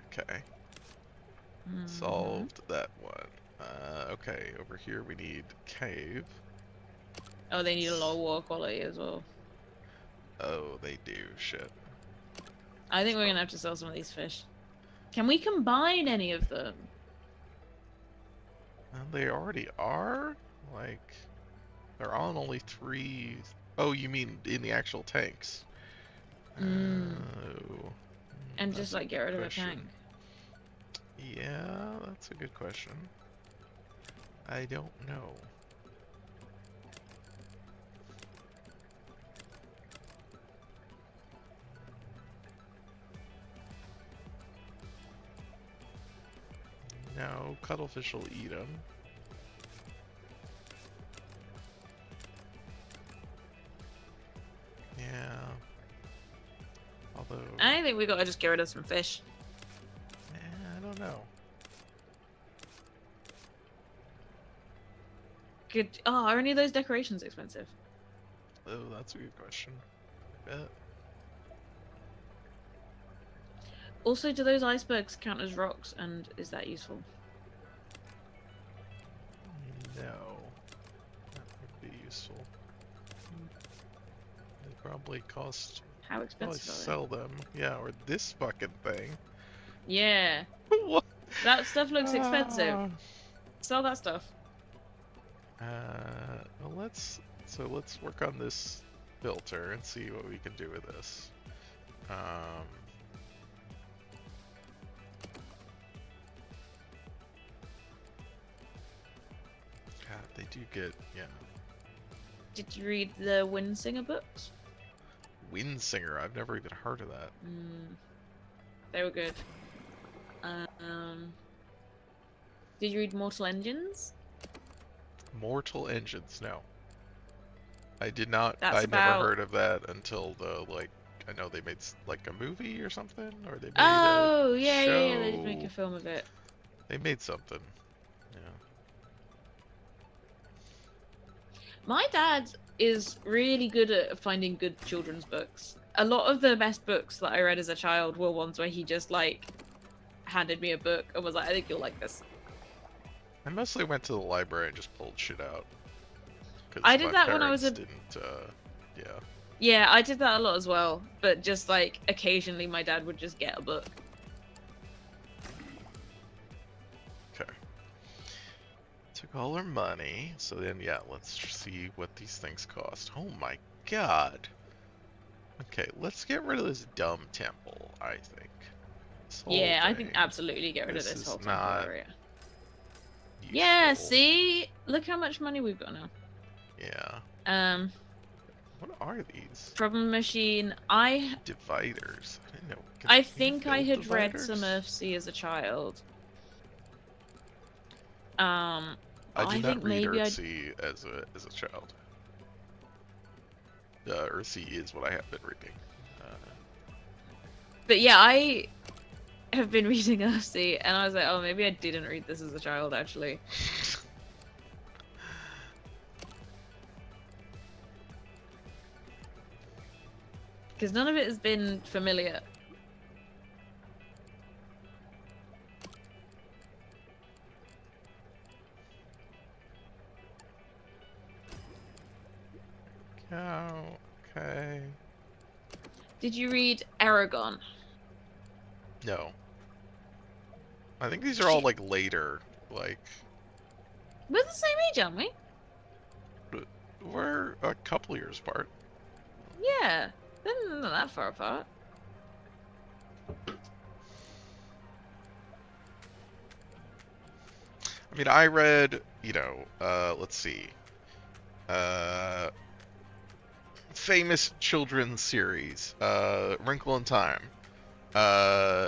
Okay. Solved that one. Okay, over here we need cave. Oh, they need a low water quality as well. Oh, they do. Shit. I think we're gonna have to sell some of these fish. Can we combine any of them? They already are? Like, they're on only 3... Oh, you mean in the actual tanks? And just like get rid of a tank. Yeah, that's a good question. I don't know. No, cuttlefish will eat them. Yeah. Although... I think we gotta just get rid of some fish. I don't know. Good. Oh, are any of those decorations expensive? Oh, that's a good question. I bet. Also, do those icebergs count as rocks, and is that useful? No. That would be useful. They probably cost... How expensive are they? Sell them. Yeah, or this fucking thing. Yeah. What? That stuff looks expensive. Sell that stuff. Well, let's work on this filter and see what we can do with this. Um, God, they do get, yeah. Did you read the Windsinger books? Windsinger, I've never even heard of that. They were good. Um, did you read Mortal Engines? Mortal Engines, no. I did not, That's I never about. heard of that until the, like, I know they made, like, a movie or something, or they made a Oh, yeah, yeah, yeah. They did make a show. film of it. They made something, yeah. My dad is really good at finding good children's books. A lot of the best books that I read as a child were ones where he just like handed me a book and was like, "I think you'll like this." I mostly went to the library and just pulled shit out. I Because did my that when I was parents a. didn't, yeah. Yeah, I did that a lot as well. But just like occasionally, my dad would just get a book. Okay. Took all our money, so then, yeah, let's see what these things cost. Oh my god. Okay, let's get rid of this dumb temple, I think. This whole Yeah, I think thing. absolutely get rid of This this is whole temple not area. Yeah, useful. see? Look how much money we've got now. Yeah. Um, What are these? Problem Machine. I Dividers. I didn't know. I Can you think I build had read some dividers? Earthsea as a child. I did I not think read maybe I. Earthsea as a child. Earthsea is what I have been reading. But yeah, I have been reading Earthsea, and I was like, oh, maybe I didn't read this as a child actually, because none of it has been familiar. Oh, okay. Did you read Aragon? No. I think these are all Shit, like later. Like, we're the same age, aren't we? we're a couple years apart. Yeah, they're not that far apart. I mean, I read, you know, let's see. Uh, famous children's series, Wrinkle in Time, uh,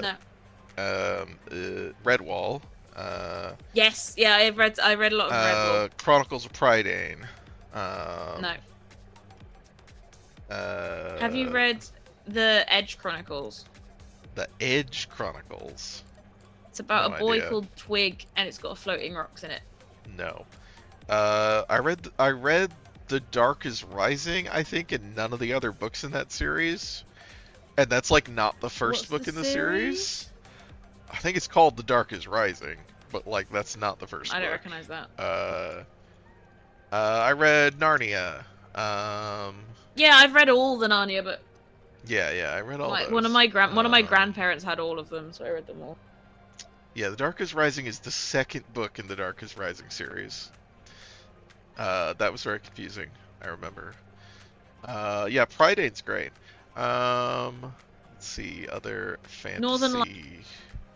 No. Redwall, Yes, yeah, I read a lot of Redwall. Chronicles of Prydain, um, No. Have you uh, read the Edge Chronicles? the Edge Chronicles. It's about No a boy idea. called Twig, and it's got floating rocks in it. No. I read The Dark is Rising, I think, and none of the other books in that series. And that's like not the first What's the book in the series. series? I think it's called The Dark is Rising, but like that's not the first I don't book. recognize that. I read Narnia. Um, Yeah, I've read all the Narnia, but yeah, I read all one of those. my grandparents had all of them, so I read them all. Yeah, The Dark is Rising is the second book in the Dark is Rising series. That was very confusing. I remember. Yeah, Prydane's great. Let's see, other Northern Lights. fantasy.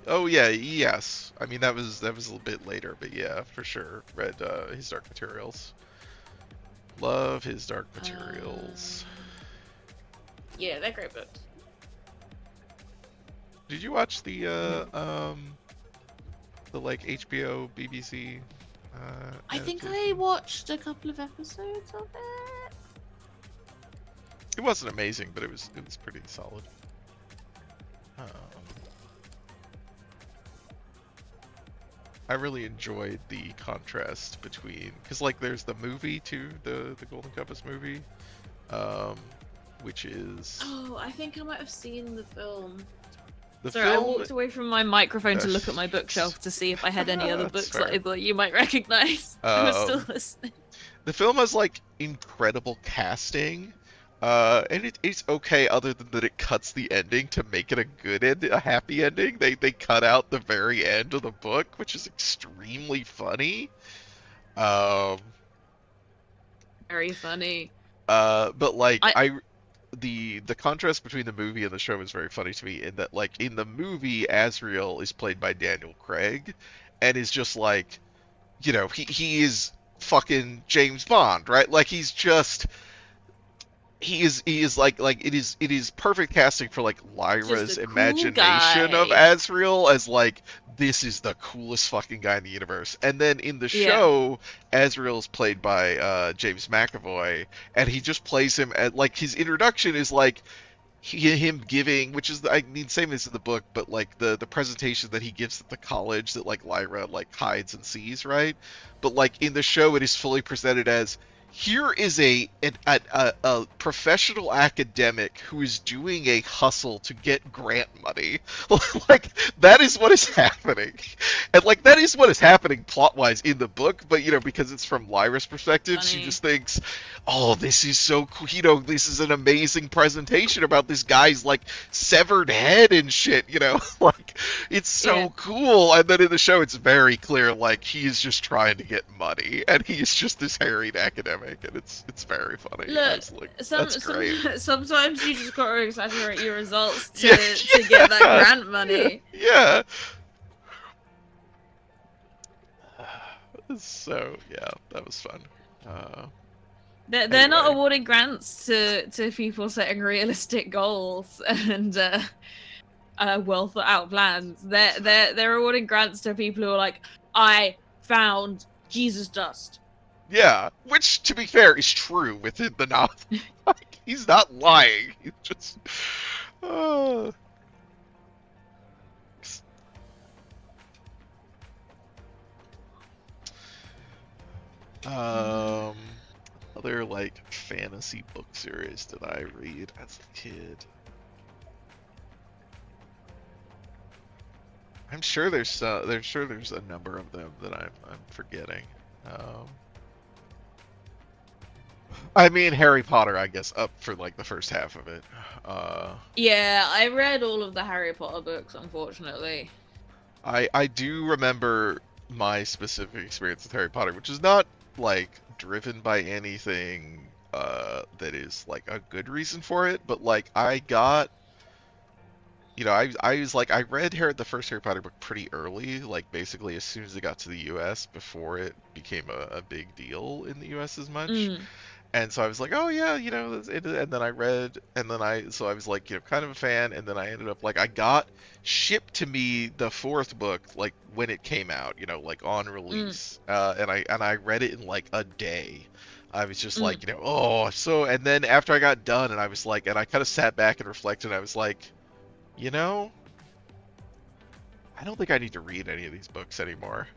Oh yeah, yes. I mean that was a little bit later, but yeah, for sure. Read his Dark Materials. Love his Dark Materials. Yeah, they're great books. Did you watch the like HBO BBC I think I adaptation? watched a couple of episodes of it. It wasn't amazing, but it was pretty solid. Um, I really enjoyed the contrast between, because like there's the movie too, the Golden Compass movie, um, which is Oh, I think I might have seen the film. the Sorry, I film. walked away from my microphone to look at my bookshelf to see if I had any other That's books that fair. I thought you might recognize. I was still listening. The film has like incredible casting, and it's okay other than that it cuts the ending to make it a good end, a happy ending. They cut out the very end of the book, which is extremely funny. Um, Very funny. but like I the contrast between the movie and the show is very funny to me in that like in the movie Azrael is played by Daniel Craig and is just like, he is fucking James Bond, right? Like he is like it is perfect casting for like Just Lyra's a cool imagination of guy. Azrael as like this is the coolest fucking guy in the universe. And then in the Yeah. show, Azrael is played by James McAvoy, and he just plays him at like his introduction is like him giving, which is I mean same as in the book, but like the presentation that he gives at the college that like Lyra like hides and sees, right? But like in the show, it is fully presented as here is a professional academic who is doing a hustle to get grant money. Like that is what is happening, and like that is what is happening plot wise in the book. But because it's from Lyra's perspective, she Funny. just thinks, oh, this is so cool. This is an amazing presentation about this guy's like severed head and shit. Like it's Yeah. so cool. And then in the show, it's very clear like he is just trying to get money, and he is just this harried academic, and it's very funny. I Look, was like, some that's some great. sometimes you just gotta exaggerate your results Yeah, to get that yeah, grant yeah, money. yeah. So yeah, that was fun. Uh, They're not anyway, awarding grants to people setting realistic goals and well thought out plans. They're awarding grants to people who are like, I found Jesus dust. yeah, which to be fair is true within the novel. Like, he's not lying. He's just. Uh, um, other like fantasy book series did I read as a kid? I'm sure there's a number of them that I'm forgetting. Um, I mean Harry Potter, I guess, up for like the first half of it. Uh, Yeah, I read all of the Harry Potter books, unfortunately. I do remember my specific experience with Harry Potter, which is not like driven by anything that is like a good reason for it, but like I got I was like I read the first Harry Potter book pretty early, like basically as soon as it got to the US before it became a big deal in the US as much. Mm, And so I was like, oh yeah, and then I read, and then so I was like, kind of a fan, and then I ended up like I got shipped to me the fourth book like when it came out, like on mm, release, and I read it in like a day. I was just mm. like, oh, so, and then after I got done, and I was like, and I kind of sat back and reflected, and I was like, you know, I don't think I need to read any of these books anymore.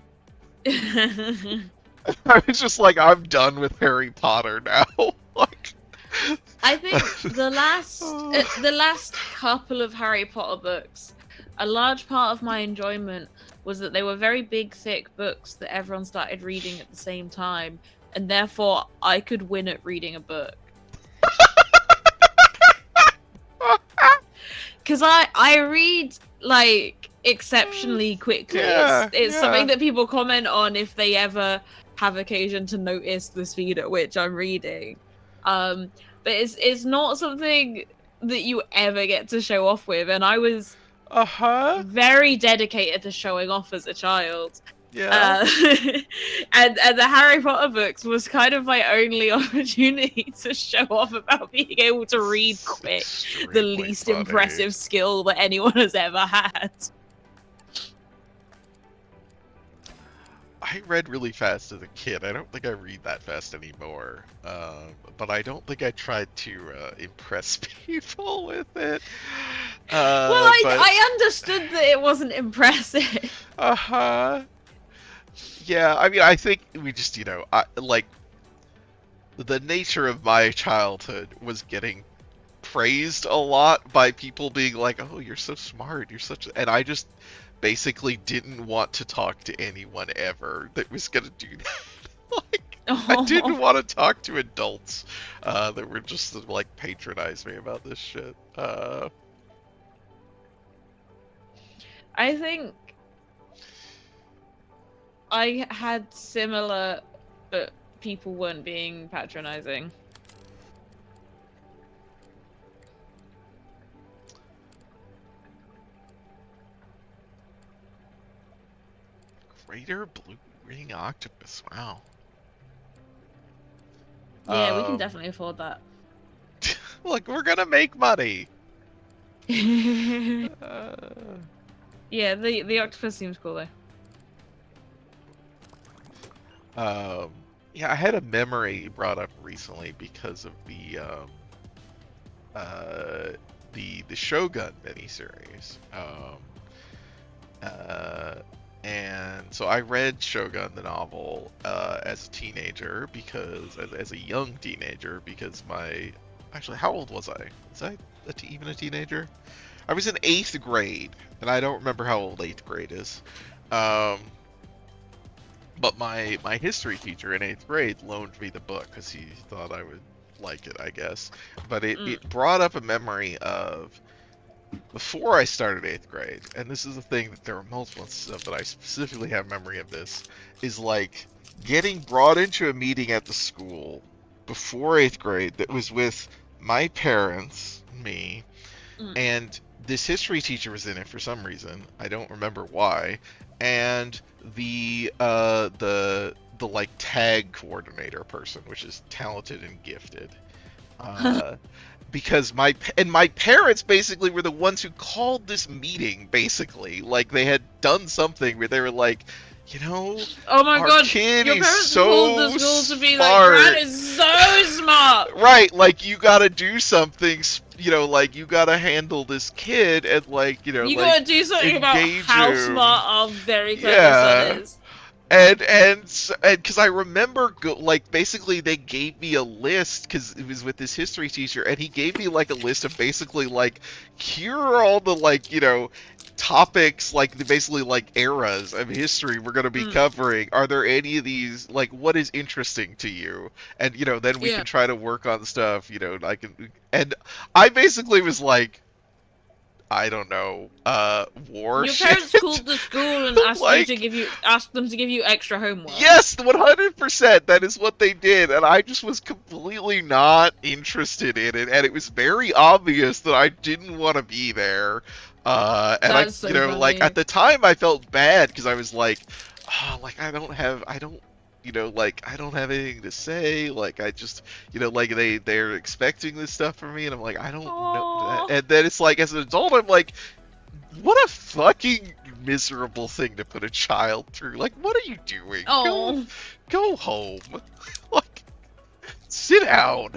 I was just like, I'm done with Harry Potter now. Like, I think oh, the last couple of Harry Potter books, a large part of my enjoyment was that they were very big, thick books that everyone started reading at the same time, and therefore I could win at reading a book. Because I read like exceptionally quickly. yeah, It's something yeah. that people comment on if they ever have occasion to notice the speed at which I'm reading. But it's not something that you ever get to show off with, and I was Uh-huh. very dedicated to showing off as a child. Yeah. Uh, and the Harry Potter books was kind of my only opportunity to show off about being able to read It's quick, the extremely least funny. impressive skill that anyone has ever had. I read really fast as a kid. I don't think I read that fast anymore. But I don't think I tried to impress people with it. Well, But I understood that it wasn't impressive. uh-huh. Yeah, I mean, I think we just, like the nature of my childhood was getting praised a lot by people being like, "Oh, you're so smart. You're such," and I just basically didn't want to talk to anyone ever that was gonna do that. Like, I didn't Oh, want to talk to adults that were just like patronize me about this shit. I think I had similar, but people weren't being patronizing. Greater blue ring octopus. Wow. Yeah, we can Um, definitely afford that. look, we're gonna make money. Yeah, Uh, the octopus seems cool though. um, yeah, I had a memory brought up recently because of uh, the Shogun miniseries. Uh, and so I read Shogun the novel as a teenager because as a young teenager because my actually how old was I? Was I even a teenager? I was in eighth grade, and I don't remember how old eighth grade is. Um, but my history teacher in eighth grade loaned me the book because he thought I would like it, I guess. But Mm. it brought up a memory of before I started eighth grade, and this is a thing that there are multiple instances of, but I specifically have memory of this, is like getting brought into a meeting at the school before eighth grade that was with my parents, me, Mm. and this history teacher was in it for some reason. I don't remember why. And the like tag coordinator person, which is talented and gifted. Uh, because my parents basically were the ones who called this meeting basically like they had done something where they were like, you know, Oh my our god, kid your is parents called the so school to be like, Grant smart. is so smart. Right, like you gotta do something, you know, like you gotta handle this kid and like, you know, You like gotta do something about engage how him. smart our very clever son Yeah. is. And because I remember like basically they gave me a list because it was with this history teacher and he gave me like a list of basically like here are all the like you know topics like the basically like eras of history we're going to be Mm. covering. Are there any of these like what is interesting to you? And you know then we Yeah. can try to work on stuff. You know I can and I basically was like I don't know war Your shit. parents called the school and Like asked them to give you extra homework. yes, 100%. That is what they did, and I just was completely not interested in it, and it was very obvious that I didn't want to be there. And I, That's you so know, like funny. at the time, I felt bad because I was like, like I don't, you know, like I don't have anything to say. Like I just, you know, like they're expecting this stuff from me, and I'm like, I don't know. Aww. And then it's like, as an adult, I'm like, what a fucking miserable thing to put a child through. Like, what are you doing? Oh. Go home. Like, sit down.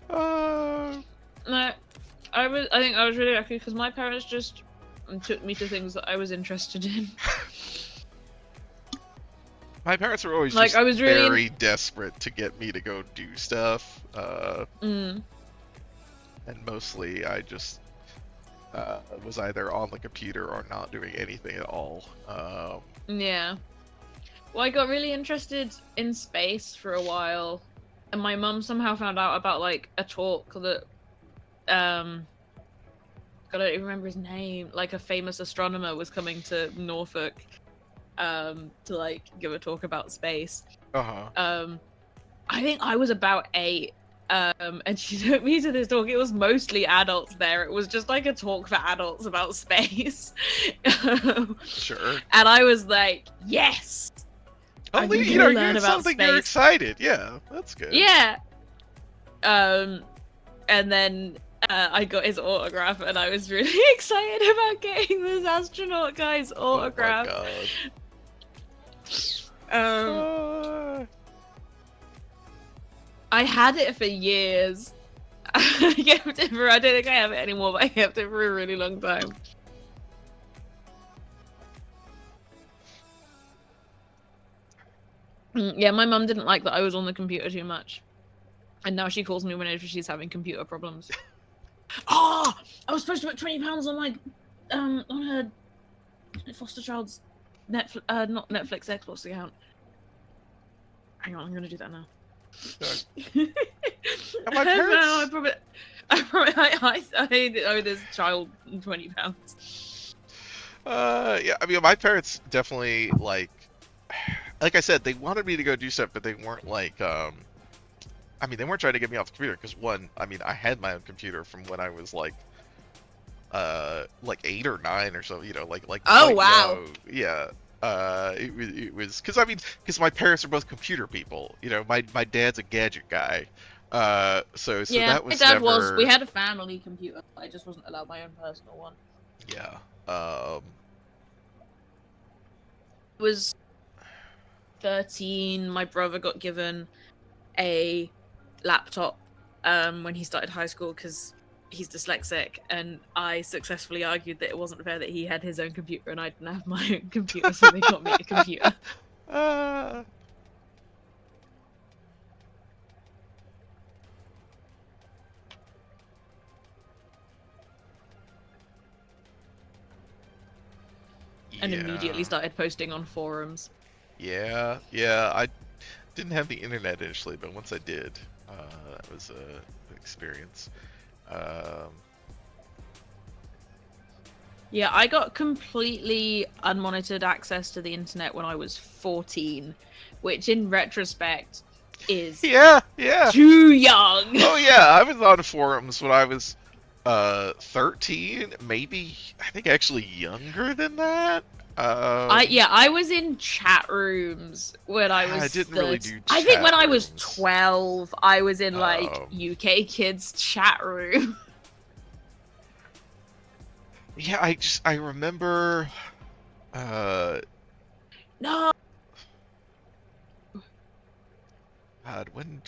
Uh, No, I think I was really lucky because my parents just took me to things that I was interested in. my parents were always Like just I was really. very desperate to get me to go do stuff. Mm, And mostly I just was either on the computer or not doing anything at all. yeah. Well, I got really interested in space for a while, and my mum somehow found out about like a talk that I don't even remember his name. Like a famous astronomer was coming to Norfolk, to like give a talk about space. Uh-huh. I think I was about 8. And she took me to this talk. It was mostly adults there. It was just like a talk for adults about space. Sure. And I was like, yes, Oh, I'm you gonna know, learn you're about something you're space. excited. Yeah, that's good. Yeah. And then I got his autograph, and I was really excited about getting this astronaut guy's Oh my autograph. god. Um, Uh, I had it for years. I kept it for, I don't think I have it anymore, but I kept it for a really long time. Yeah, my mum didn't like that I was on the computer too much. And now she calls me whenever she's having computer problems. Oh! I was supposed to put £20 on my on her foster child's Netflix, not Netflix, Xbox account. Hang on, I'm gonna do that now. And my No, parents. I probably, I owe this child £20. Yeah, I mean, my parents definitely like I said, they wanted me to go do stuff, but they weren't like, I mean, they weren't trying to get me off the computer because one, I mean, I had my own computer from when I was like 8 or 9 or so, you know, like Oh quite wow. young. Yeah, It was because I mean, because my parents are both computer people. You know, my dad's a gadget guy. So Yeah, that my was dad was. We never. had a family computer. I just wasn't allowed my own personal one. Yeah. I was 13. My brother got given a laptop when he started high school because he's dyslexic, and I successfully argued that it wasn't fair that he had his own computer and I didn't have my own computer, so they got me a computer. uh, And immediately yeah. started posting on forums. Yeah. I didn't have the internet initially, but once I did, that was an experience. Um, Yeah, I got completely unmonitored access to the internet when I was 14, which in retrospect is yeah. too young. Oh yeah, I was on forums when I was 13, maybe I think actually younger than that. I was in chat rooms when I I was didn't really 13. do I think chat when I was rooms. 12, I was in like Um, UK kids chat room. yeah, I remember uh No, God, when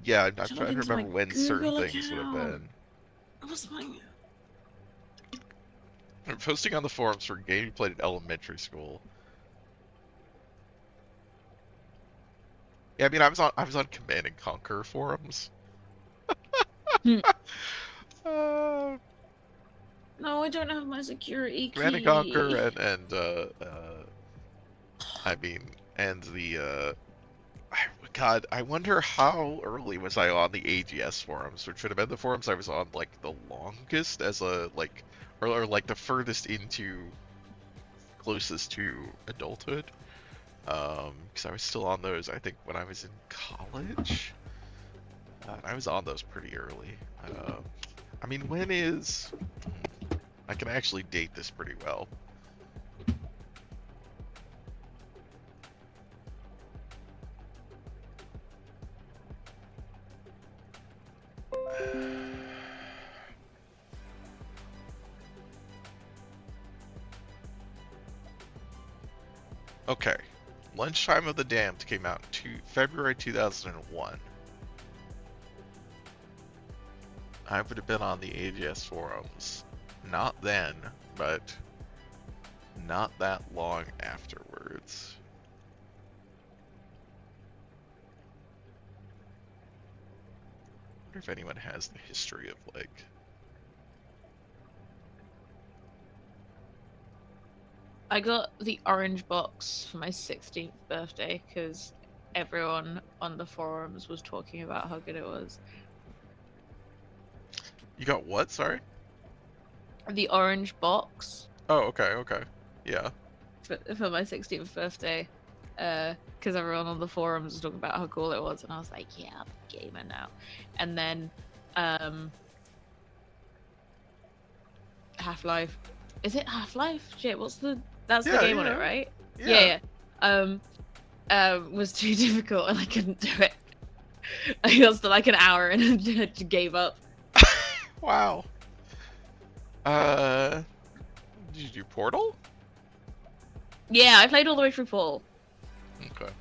yeah, I'm to trying log to into remember my when certain Google things would have account. been. What's my I'm posting on the forums for a game you played in elementary school. Yeah, I mean I was on Command and Conquer forums. Hmm. Uh, No, I don't have my security Command and Conquer key. and I mean and the God, I wonder how early was I on the AGS forums, which would have been the forums I was on like the longest as a like or like the furthest into closest to adulthood. Because I was still on those, I think, when I was in college. I was on those pretty early. I mean, when is? I can actually date this pretty well. Okay, Lunchtime of the Damned came out in February 2001. I would have been on the AGS forums. Not then, but not that long afterwards. I wonder if anyone has the history of like. I got the orange box for my 16th birthday because everyone on the forums was talking about how good it was. You got what? Sorry. The orange box Oh, okay. Yeah. for my 16th birthday because everyone on the forums was talking about how cool it was, and I was like, yeah, I'm a gamer now. And then Half-Life, is it Half-Life? Shit, that's the Yeah, game on it, right? yeah. Yeah. Was too difficult and I couldn't do it. I got to like an hour and just gave up. Wow. Uh, did you do Portal? Yeah, I played all the way through Paul. Okay.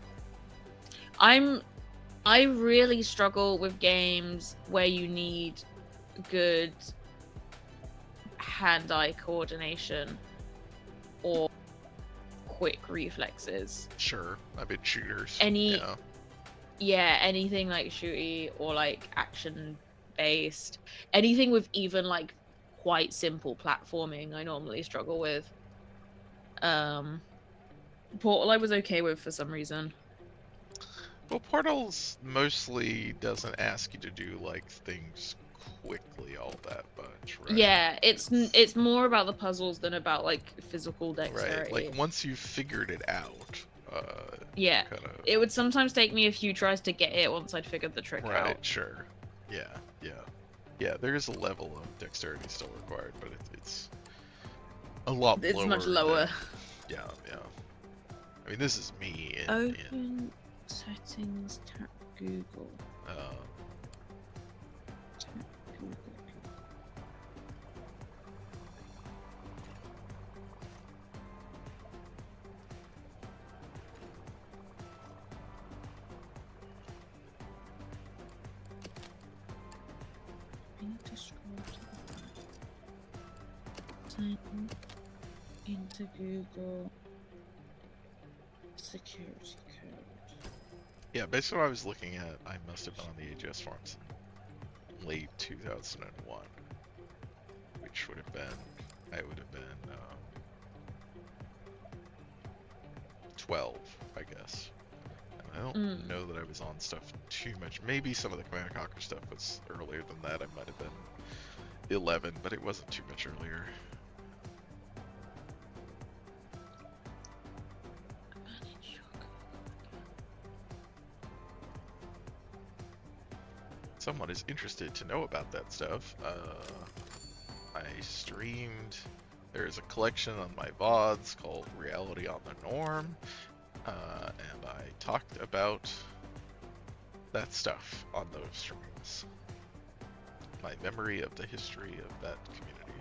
I really struggle with games where you need good hand-eye coordination or quick reflexes. Sure. I've been shooters. Any Yeah. Yeah, anything like shooty or like action based. Anything with even like quite simple platforming I normally struggle with. Portal I was okay with for some reason. Well, Portals mostly doesn't ask you to do like things quickly all that much, right? Yeah, it's more about the puzzles than about like physical Right. dexterity. Like once you've figured it out, Yeah, kind of. it would sometimes take me a few tries to get it once I'd figured the trick Right. out. Sure. Yeah. Yeah. Yeah. There is a level of dexterity still required, but it's a lot It's lower much than. lower. Yeah. Yeah. mean, this is me in Open settings, tap Google. uh, Tap Google. I need to scroll to the back. Sign into Google. Security code. yeah, based on what I was looking at, I must have been on the AGS forums in late 2001, which would have been, I would have been 12, I guess. And I don't know that I was on stuff too much. Maybe some of the Command & Conquer stuff was earlier than that. I might have been 11, but it wasn't too much earlier. Someone is interested to know about that stuff. I streamed. There's a collection on my VODs called Reality on the Norm, and I talked about that stuff on those streams. My memory of the history of that community.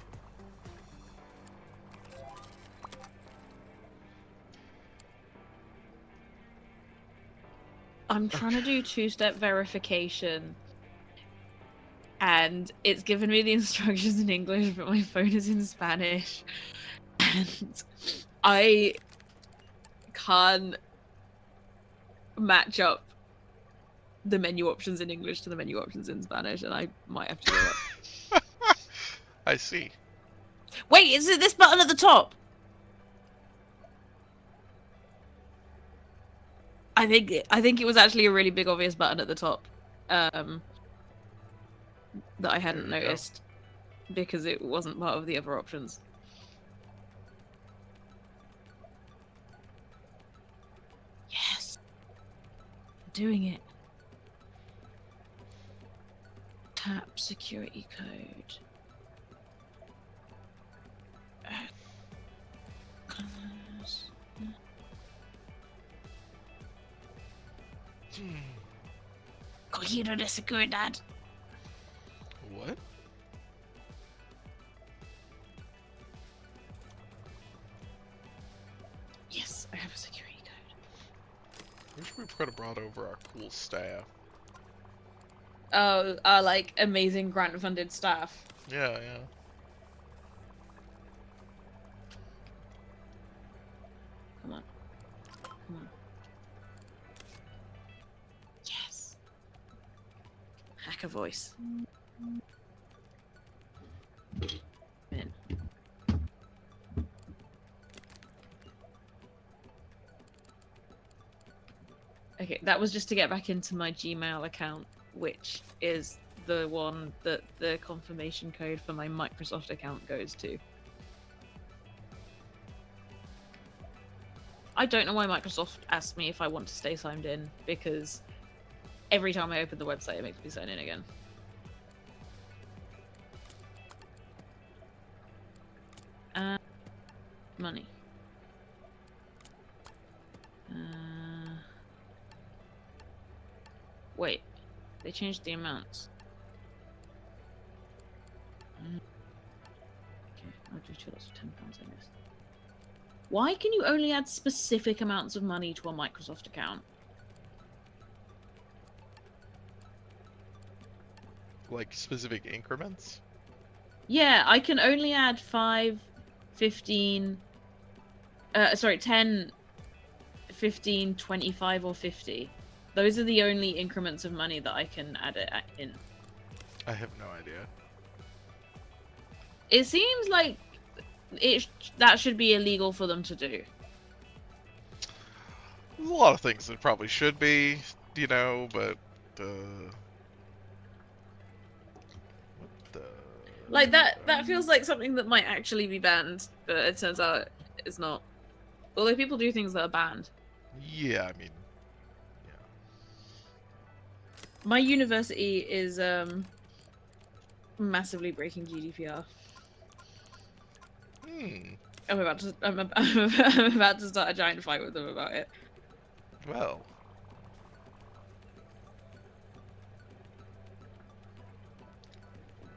I'm trying to do two-step verification. And it's given me the instructions in English, but my phone is in Spanish. And I can't match up the menu options in English to the menu options in Spanish, and I might have to do it. I see. Wait, is it this button at the top? I think it was actually a really big obvious button at the top. That I hadn't noticed because it wasn't part of the other options. Yes. I'm doing it. Tap security code. Colors. Cogido de seguridad. What? Yes, I have a security code. I wish we could have brought over our cool staff. Oh, like amazing grant-funded staff. Yeah, yeah. Come on. Come on. Yes. Hacker voice. In. Okay, that was just to get back into my Gmail account, which is the one that the confirmation code for my Microsoft account goes to. I don't know why Microsoft asked me if I want to stay signed in, because every time I open the website it makes me sign in again. Money. Wait, they changed the amounts. Okay, I'll do 2 lots of £10, I guess. Why can you only add specific amounts of money to a Microsoft account? Like specific increments? Yeah, I can only add 5, 15, 10, 15, 25, or 50. Those are the only increments of money that I can add it in. I have no idea. It seems like that should be illegal for them to do. There's a lot of things that probably should be, you know, but what the... Like that feels like something that might actually be banned, but it turns out it's not. Although people do things that are banned. Yeah, I mean, yeah. My university is massively breaking GDPR. I'm about to. I'm about to start a giant fight with them about it. Well.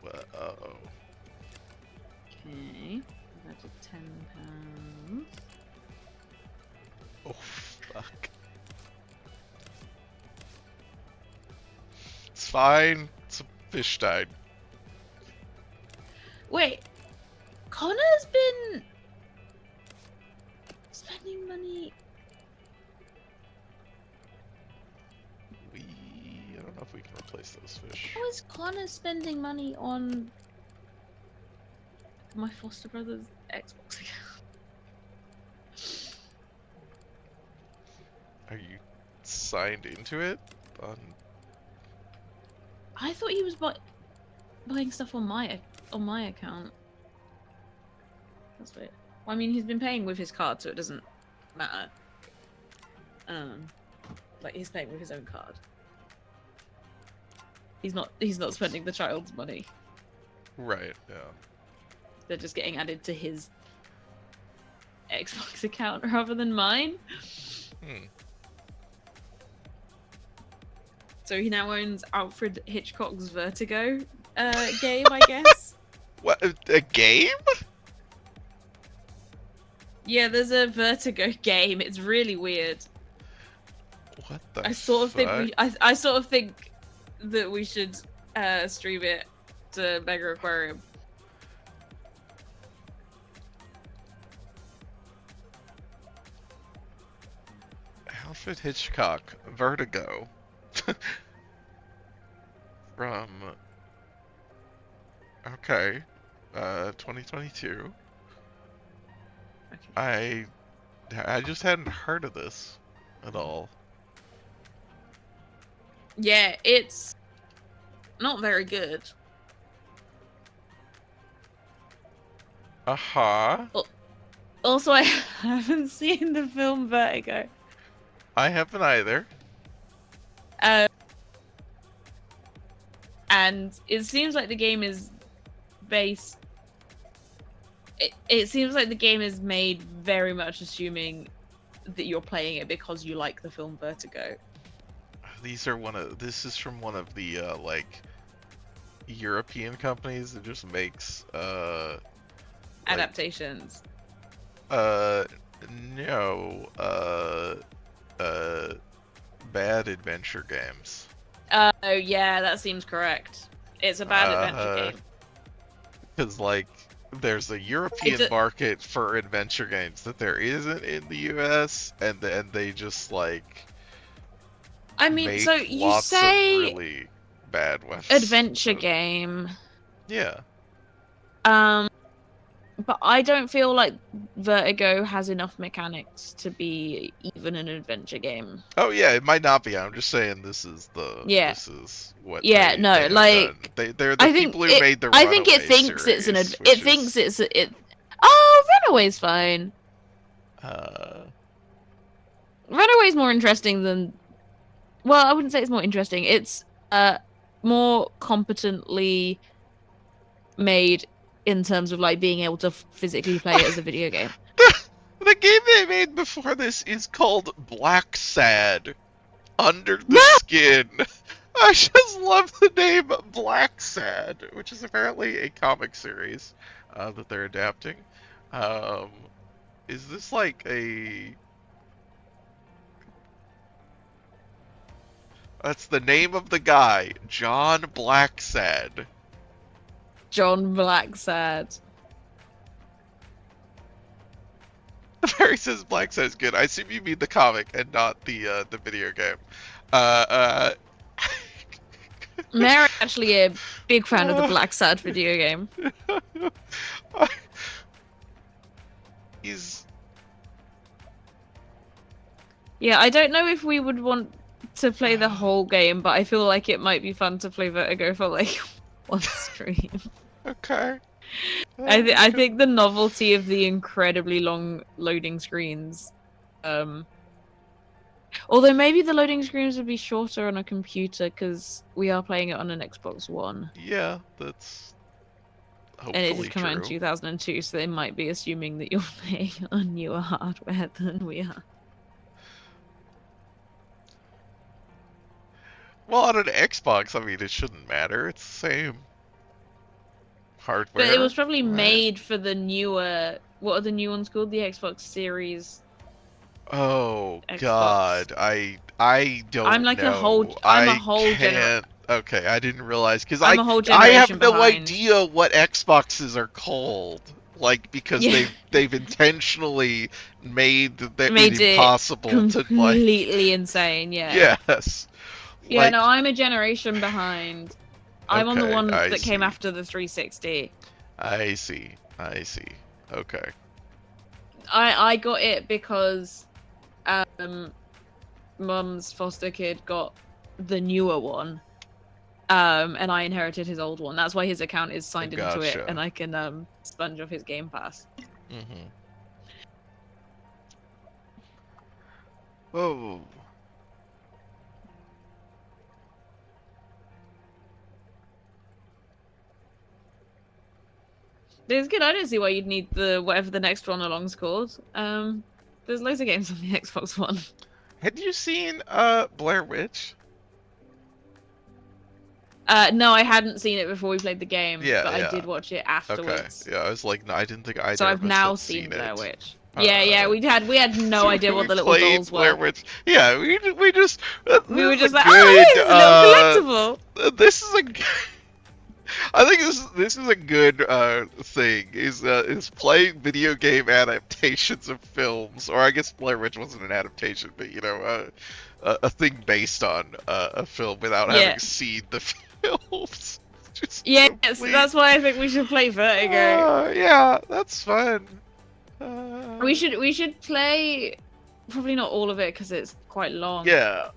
Uh-oh. Okay. That's a £10. Oh, fuck. It's fine. Some fish died. Wait, Connor's been spending money. I don't know if we can replace those fish. How is Connor spending money on my foster brother's Xbox account? Are you signed into it? I thought he was buying stuff on my account. That's weird. Well, I mean, he's been paying with his card, so it doesn't matter. Like he's paying with his own card. He's not spending the child's money. Right, yeah. They're just getting added to his Xbox account rather than mine. So he now owns Alfred Hitchcock's Vertigo game, I guess. What? A game? Yeah, there's a Vertigo game. It's really weird. What the I sort of fuck? think I sort of think that we should stream it to Megaquarium. Alfred Hitchcock, Vertigo. From... Okay. 2022. Okay. I just hadn't heard of this at all. Yeah, it's not very good. Uh-huh. Also, I haven't seen the film Vertigo. I haven't either. And it seems like the game is based... It seems like the game is made very much assuming that you're playing it because you like the film Vertigo. This is from one of the, like, European companies that just makes, Adaptations. No, bad adventure games. Oh, yeah, that seems correct. It's a bad adventure game. Because, like, there's a European market for adventure games that there isn't in the US, and they just, like... I mean, so you lots say... of really bad ones. Adventure game. Yeah. But I don't feel like Vertigo has enough mechanics to be even an adventure game. Oh yeah, it might not be. I'm just saying this is This is what. Yeah, they no, have like done. They're the people who made the. I think it thinks it's an. It thinks it's it. Oh, Runaway's fine. Runaway's more interesting than. Well, I wouldn't say it's more interesting. It's more competently made in terms of like being able to physically play it as a video game. The game they made before this is called Black Sad. Under the Skin. I just love the name Black Sad, which is apparently a comic series that they're adapting. Is this like a... That's the name of the guy, John Blacksad. John Blacksad. Barry says Blacksad is good. I assume you mean the comic and not the video game. Mary's actually a big fan of the Blacksad video game. Yeah, I don't know if we would want to play the whole game, but I feel like it might be fun to play Vertigo for like one stream. Okay. I think the novelty of the incredibly long loading screens, although maybe the loading screens would be shorter on a computer because we are playing it on an Xbox One. Yeah, that's And it Hopefully did come out in true. 2002, so they might be assuming that you're playing on newer hardware than we are. Well, on an Xbox, I mean, it shouldn't matter. It's the same But it was hardware, probably right? made for the newer. What are the new ones called? The Xbox Series Oh Xbox. God, I I'm don't like a whole. know. I'm a I whole gener. can't. Okay, I didn't realize because I'm a whole I have generation no behind. idea what Xboxes are called. Like because Yeah, they've intentionally made it made it impossible to like. completely insane. Yeah. Yes, Yeah. like No, I'm a generation behind. I'm on the okay, one I that came see, after the 360. I see. Okay, I got it because mum's foster kid got the newer one. And I inherited his old one. That's why his account is signed into it, and gotcha. I can sponge off his Game Pass. Mhm. Oh, It's good. I don't see why you'd need the whatever the next one along's called. There's loads of games on the Xbox One. had you seen Blair Witch? No, I hadn't seen it before we played the game, Yeah, but I yeah. did watch it Okay. afterwards. Yeah, I was like, no, I didn't think So either I've of us now had seen seen Blair it. Witch. Yeah, Uh, we had no so idea what we the little played dolls Blair were. Witch. Yeah, we just We were this is a just like, oh, good hey, it's a little collectible. this is a I think this is a good thing is playing video game adaptations of films, or I guess Blair Witch wasn't an adaptation, but you know a thing based on a film without having Yeah. seen the films. Just Yes, complete. that's why I think we should play Vertigo. Yeah, that's fun. We should play probably not all of it because it's quite long. Yeah.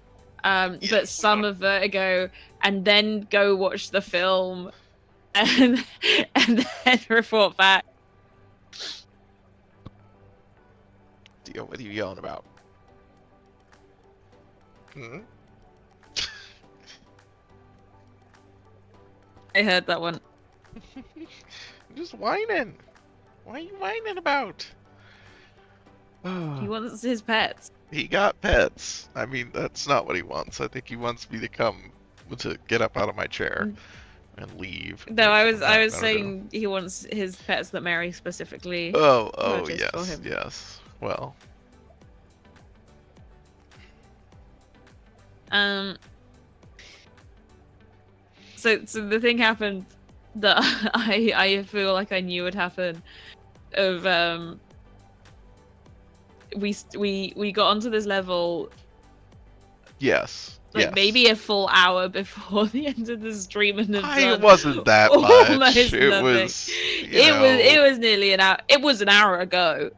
But some of Vertigo, and then go watch the film, and and then report back. What are you yelling about? Hmm? I heard that one. I'm just whining. What are you whining about? He wants his pets. He got pets. I mean, that's not what he wants. I think he wants me to get up out of my chair and leave. No, which I I'm was not I was gonna do. saying he wants his pets that Mary specifically Oh, purchased for yes, him. yes. Well, Um. So the thing happened that I feel like I knew would happen. Of we got onto this level yes, like yes. maybe a full hour before the end of the stream, and have It done wasn't that much. almost It nothing. was, you It know, was nearly an hour. It was an hour ago.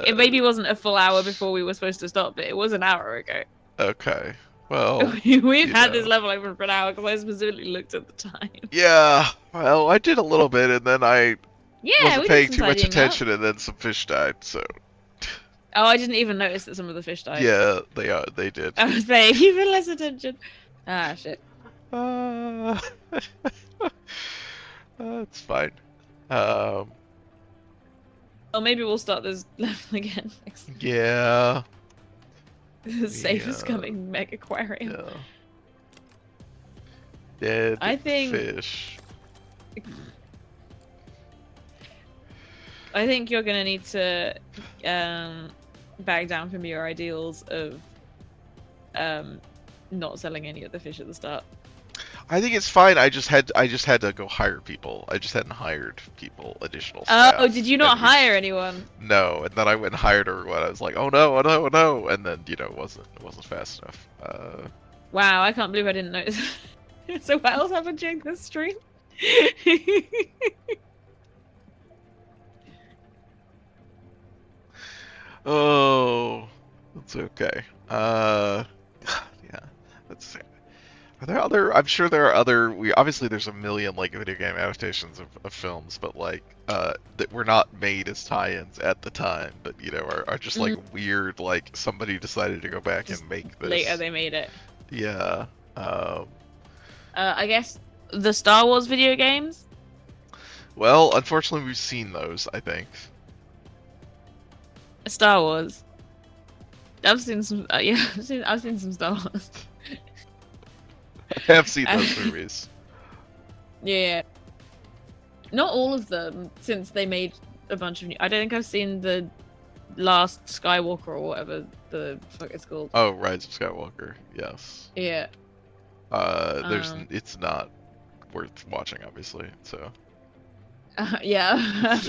It uh, maybe wasn't a full hour before we were supposed to stop, but it was an hour ago. okay. Well, We've you had this know. level open for an hour because I specifically looked at the time. Yeah, well, I did a little bit, and then I Yeah, wasn't we did paying some too much tidying up. attention, and then some fish died. So Oh, I didn't even notice that some of the fish died. yeah, they did. I was paying even less attention. Ah, shit. Uh, it's fine. Um, Well, maybe we'll start this level again next. yeah, Safe as yeah, coming Megaquarium. yeah. Dead I think fish. you're gonna need to back down from your ideals of not selling any of the fish at the start. I think it's fine. I just had to go hire people. I just hadn't hired people, additional staff. Oh, did you not and we hire anyone? No, and then I went and hired everyone. I was like, oh no, oh no, oh no, and then it wasn't fast enough. Wow, I can't believe I didn't notice. So what else happened during this stream? Oh, that's okay. Yeah, that's. Are there other? I'm sure there are other. Obviously there's a million like video game adaptations of films, but like that were not made as tie-ins at the time, but are just like weird. Like somebody decided to go back Just and make this. later they made it. Yeah. I guess the Star Wars video games. Well, unfortunately, we've seen those, I think. Star Wars. I've seen some. Yeah, I've seen some Star Wars. I have seen those movies. Yeah, not all of them, since they made a bunch of new. I don't think I've seen the last Skywalker or whatever the fuck it's called. Oh, Rise of Skywalker. Yes. Yeah. It's not worth watching, obviously. So Yeah.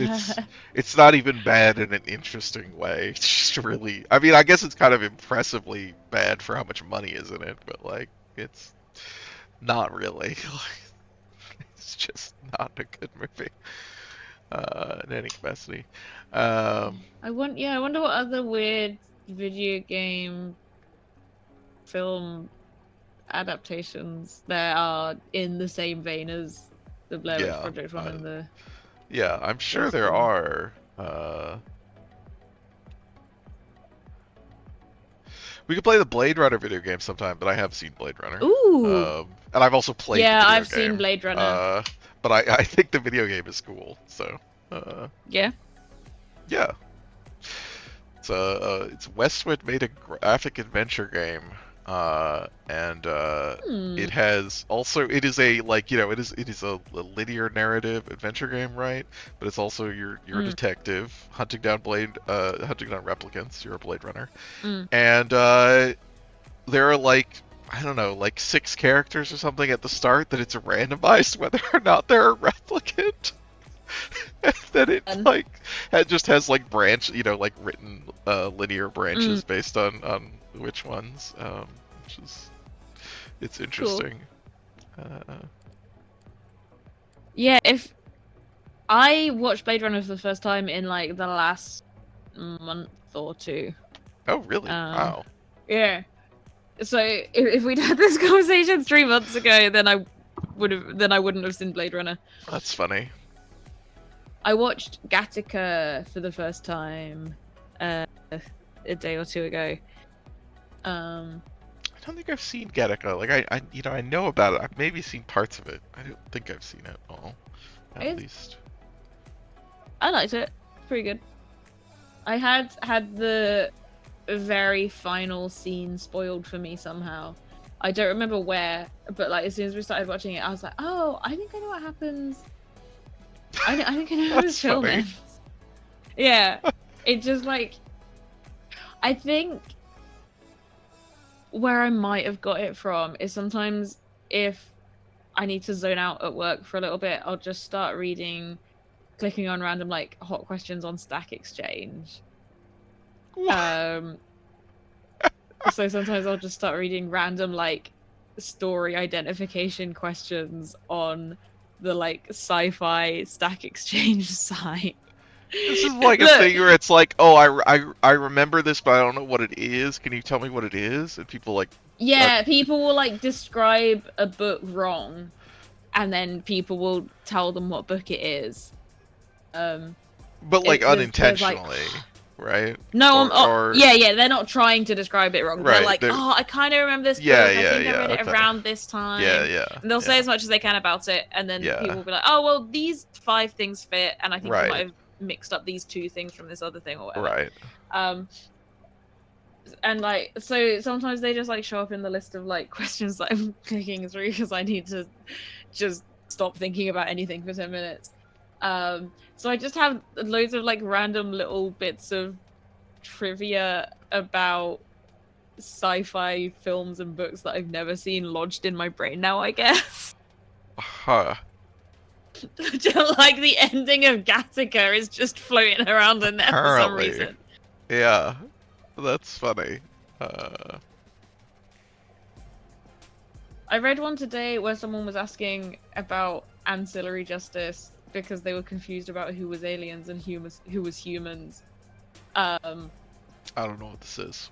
it's not even bad in an interesting way. It's just really. I mean, I guess it's kind of impressively bad for how much money is in it, but like, it's not really. It's just not a good movie. In any capacity. I wonder what other weird video game film adaptations there are in the same vein as the Blair Witch Yeah. Project one and the Yeah, I'm sure first there one. are. We could play the Blade Runner video game sometime, but I have seen Blade Runner. Ooh. And I've also played the Yeah, video I've seen game. Blade Runner. But I think the video game is cool. So, Yeah. yeah. It's Westwood made a graphic adventure game. And Hmm. it is a like it is a linear narrative adventure game, right? But it's also you're a Mm. detective hunting down hunting down replicants. You're a Blade Runner, Mm. and there are like I don't know, like 6 characters or something at the start that it's randomized whether or not they're a replicant. And then Fun. it just has like like written linear Mm. branches based on which ones, which is it's Cool. interesting. Uh, Yeah, if I watched Blade Runner for the first time in like the last month or two. oh really? Um, Wow. yeah. So if we'd had this conversation 3 months ago, then I wouldn't have seen Blade Runner. That's funny. I watched Gattaca for the first time a day or two ago. I don't think I've seen Gattaca. Like I know about it. I've maybe seen parts of it. I don't think I've seen it all, at least. I liked it. Pretty good. I had the very final scene spoiled for me somehow. I don't remember where, but like as soon as we started watching it, I was like, oh, I think I know what happens. I think I know how this film funny. ends. Yeah, it just like I think where I might have got it from is sometimes if I need to zone out at work for a little bit, I'll just start clicking on random like hot questions on Stack Exchange. So sometimes I'll just start reading random like story identification questions on the like sci-fi Stack Exchange site. This is like a Look, thing where it's like, oh, I remember this, but I don't know what it is. Can you tell me what it is? And people like, yeah, people will like describe a book wrong, and then people will tell them what book it is. but there's, like like, unintentionally, right? no, Or yeah, they're not trying to describe it wrong. They're right, like, they're- oh, I kind of remember this Yeah, book. I yeah, think I yeah, read it okay. around this time. yeah, And they'll say yeah. as much as they can about it, and then Yeah. people will be like, oh, well, these 5 things fit, and I think you Right. might have mixed up these 2 things from this other thing or whatever. Right. And like, so sometimes they just like show up in the list of like questions that I'm clicking through because I need to just stop thinking about anything for 10 minutes. So I just have loads of like random little bits of trivia about sci-fi films and books that I've never seen lodged in my brain now, I guess. Huh. Just like the ending of Gattaca is just floating around in there for some Apparently. reason. Yeah. That's funny. I read one today where someone was asking about ancillary justice because they were confused about who was aliens and who was humans. I don't know what this is.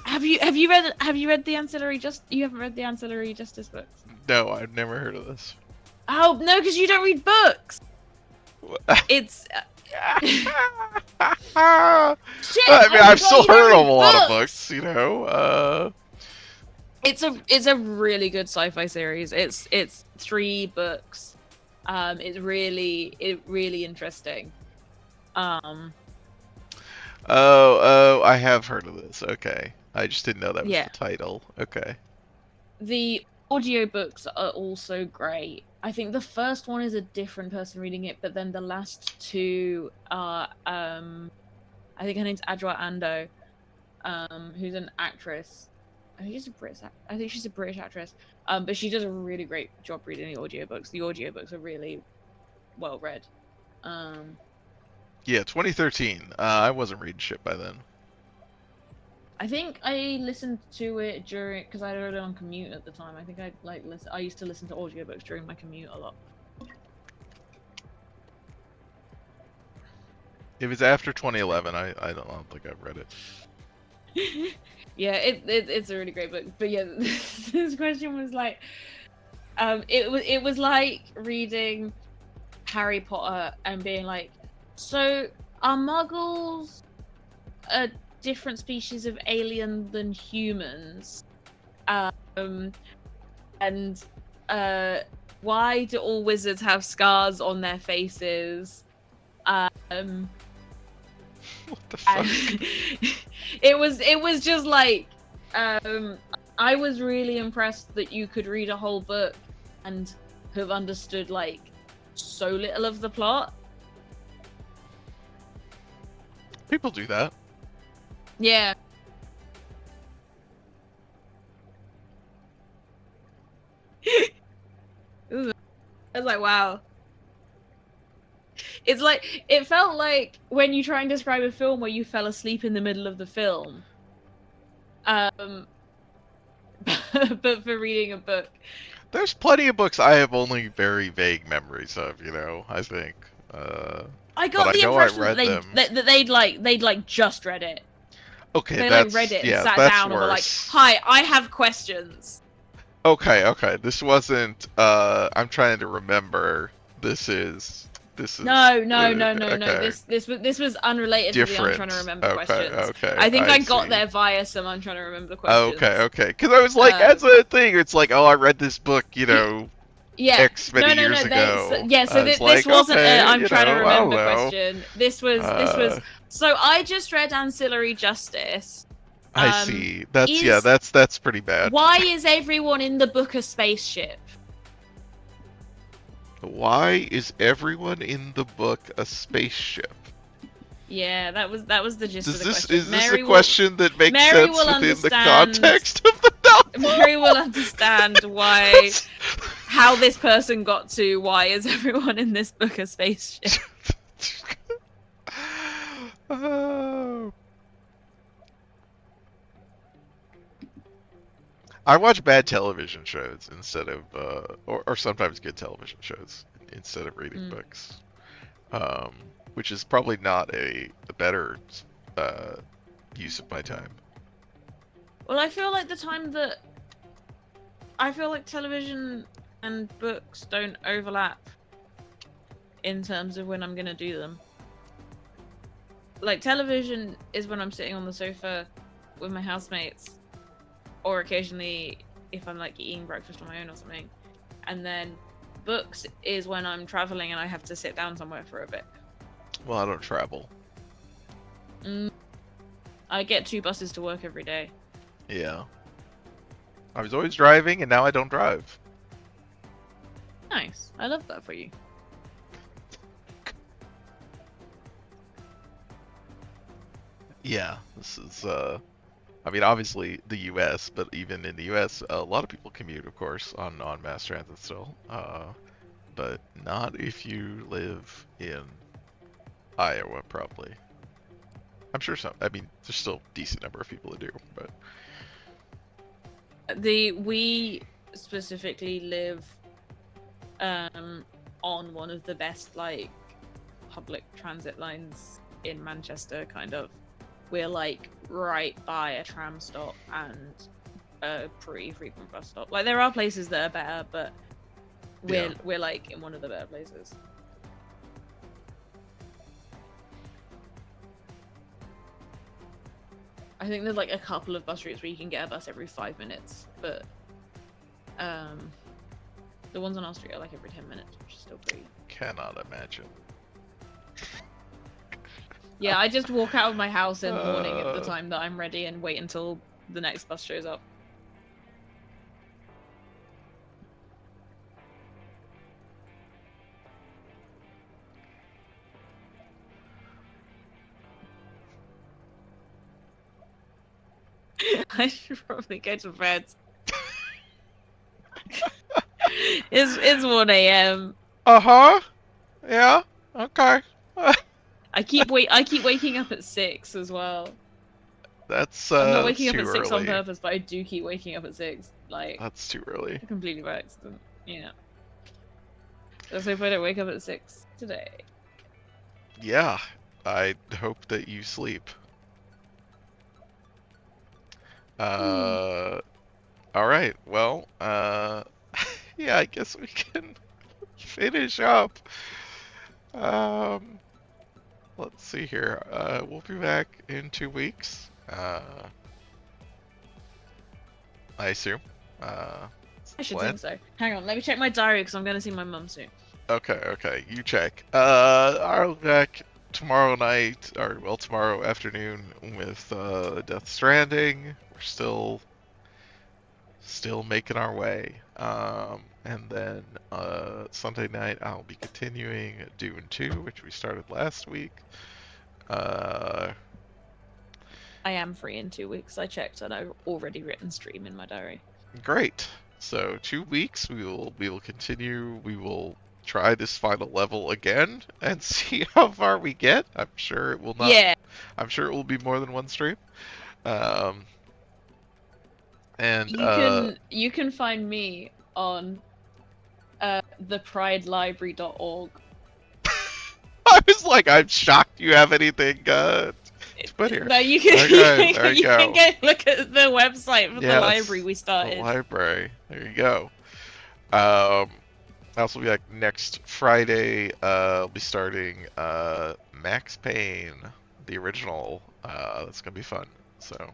Have you read the ancillary you haven't read the ancillary justice books? No, I've never heard of this. Oh no, because you don't read books. It's shit. I mean, I've still heard of a lot of books, you know. It's a really good sci-fi series. It's 3 books. It's really interesting. Oh, I have heard of this. Okay. I just didn't know that was Yeah. the title. Okay. The audiobooks are also great. I think the first one is a different person reading it, but then the last two are I think her name's Adjoa Ando, who's an actress. I think she's a British actress. But she does a really great job reading the audiobooks. The audiobooks are really well read. Yeah, 2013. I wasn't reading shit by then. I think I listened to it during because I read it on commute at the time. I think I used to listen to audiobooks during my commute a lot. If it's after 2011, I don't think I've read it. Yeah, it's a really great book. But yeah, this question was like, it was like reading Harry Potter and being like, so are Muggles a different species of alien than humans? And why do all wizards have scars on their faces? What the fuck? It was just like I was really impressed that you could read a whole book and have understood like so little of the plot. People do that. Yeah. I was like, wow. It's like it felt like when you try and describe a film where you fell asleep in the middle of the film. But for reading a book. There's plenty of books I have only very vague memories of, I think. I got but the I know I impression read them. that they'd like just read it. Okay, They that's like read it and yeah, sat that's down and were like, worse. "Hi, I have questions." Okay. This wasn't I'm trying to remember. This is No. okay. This was unrelated to the I'm trying to Different. remember questions. Okay. I think I I got see. there via some I'm trying to remember questions. Okay. Because I was like, as Um, a thing, it's like, oh, I read this book, yeah. X many years ago. So I was this like, wasn't a okay, I'm trying to I don't remember know. question. This was. So I just read Ancillary Justice. I Um, see. is That's pretty bad. Why is everyone in the book a spaceship? Why is everyone in the book a spaceship? Yeah, that was the gist of the question. Is this a question that makes Mary sense will within the understand. context of the novel? Mary will understand why, how this person got to why is everyone in this book a spaceship. Oh. I watch bad television shows instead of, or sometimes good television shows instead of reading books, which is probably not a better use of my time. Well, I feel like television and books don't overlap in terms of when I'm gonna do them. Like television is when I'm sitting on the sofa with my housemates, or occasionally if I'm like eating breakfast on my own or something. And then books is when I'm traveling and I have to sit down somewhere for a bit. Well, I don't travel. I get 2 buses to work every day. Yeah. I was always driving and now I don't drive. Nice. I love that for you. Yeah, this is, I mean, obviously the U.S., but even in the U.S., a lot of people commute, of course, on mass transit still. But not if you live in Iowa, probably. I'm sure I mean, there's still a decent number of people that do, but... We specifically live on one of the best, like, public transit lines in Manchester, kind of. We're like right by a tram stop and a pretty frequent bus stop. Like there are places that are better, but we're like in one of the better places. I think there's like a couple of bus routes where you can get a bus every 5 minutes, but The ones on our street are like every 10 minutes, which is still pretty. Cannot imagine. Yeah, I just walk out of my house in the morning at the Uh, time that I'm ready and wait until the next bus shows up. I should probably go to bed. It's 1 a.m. uh-huh. Yeah. Okay. I keep waking up at 6 as well. That's I'm not waking up too at 6 on early. purpose, but I do keep waking up at 6, like That's too early. completely by accident. Yeah. Let's hope I don't wake up at 6 today. Yeah. I hope that you sleep. Uh, all right. Well, yeah, I guess we can finish up. Um, let's see here. We'll be back in 2 weeks. I assume. That's I the should plan. think so. Hang on, let me check my diary because I'm going to see my mum soon. Okay, you check. I'll be back tomorrow night, or well, tomorrow afternoon with Death Stranding. We're still making our way. And then Sunday night I'll be continuing Dune 2, which we started last week. Uh, I am free in 2 weeks. I checked and I've already written stream in my diary. Great. So 2 weeks we will continue. We will try this final level again and see how far we get. I'm sure it will not. Yeah. I'm sure it will be more than one stream. Um, and You can find me on thePrideLibrary.org. I was like, I'm shocked you have anything to put here. No, you can Okay, there you you can go. go look at the website for the library Yes, we the started. library. There you go. Um, I'll also be back next Friday. I'll be starting Max Payne, the original. That's gonna be fun. So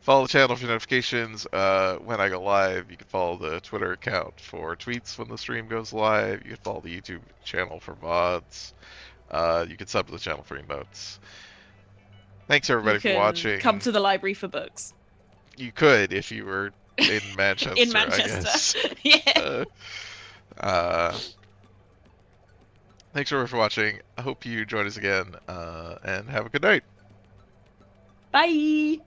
follow the channel for notifications when I go live. You can follow the Twitter account for tweets when the stream goes live. You can follow the YouTube channel for VODs. You can sub to the channel for emotes. Thanks You everybody for can come watching. to the library for books. You could if you were in In Manchester, I guess. Manchester. Yeah. Uh, thanks everyone for watching. I hope you join us again, and have a good night. Bye.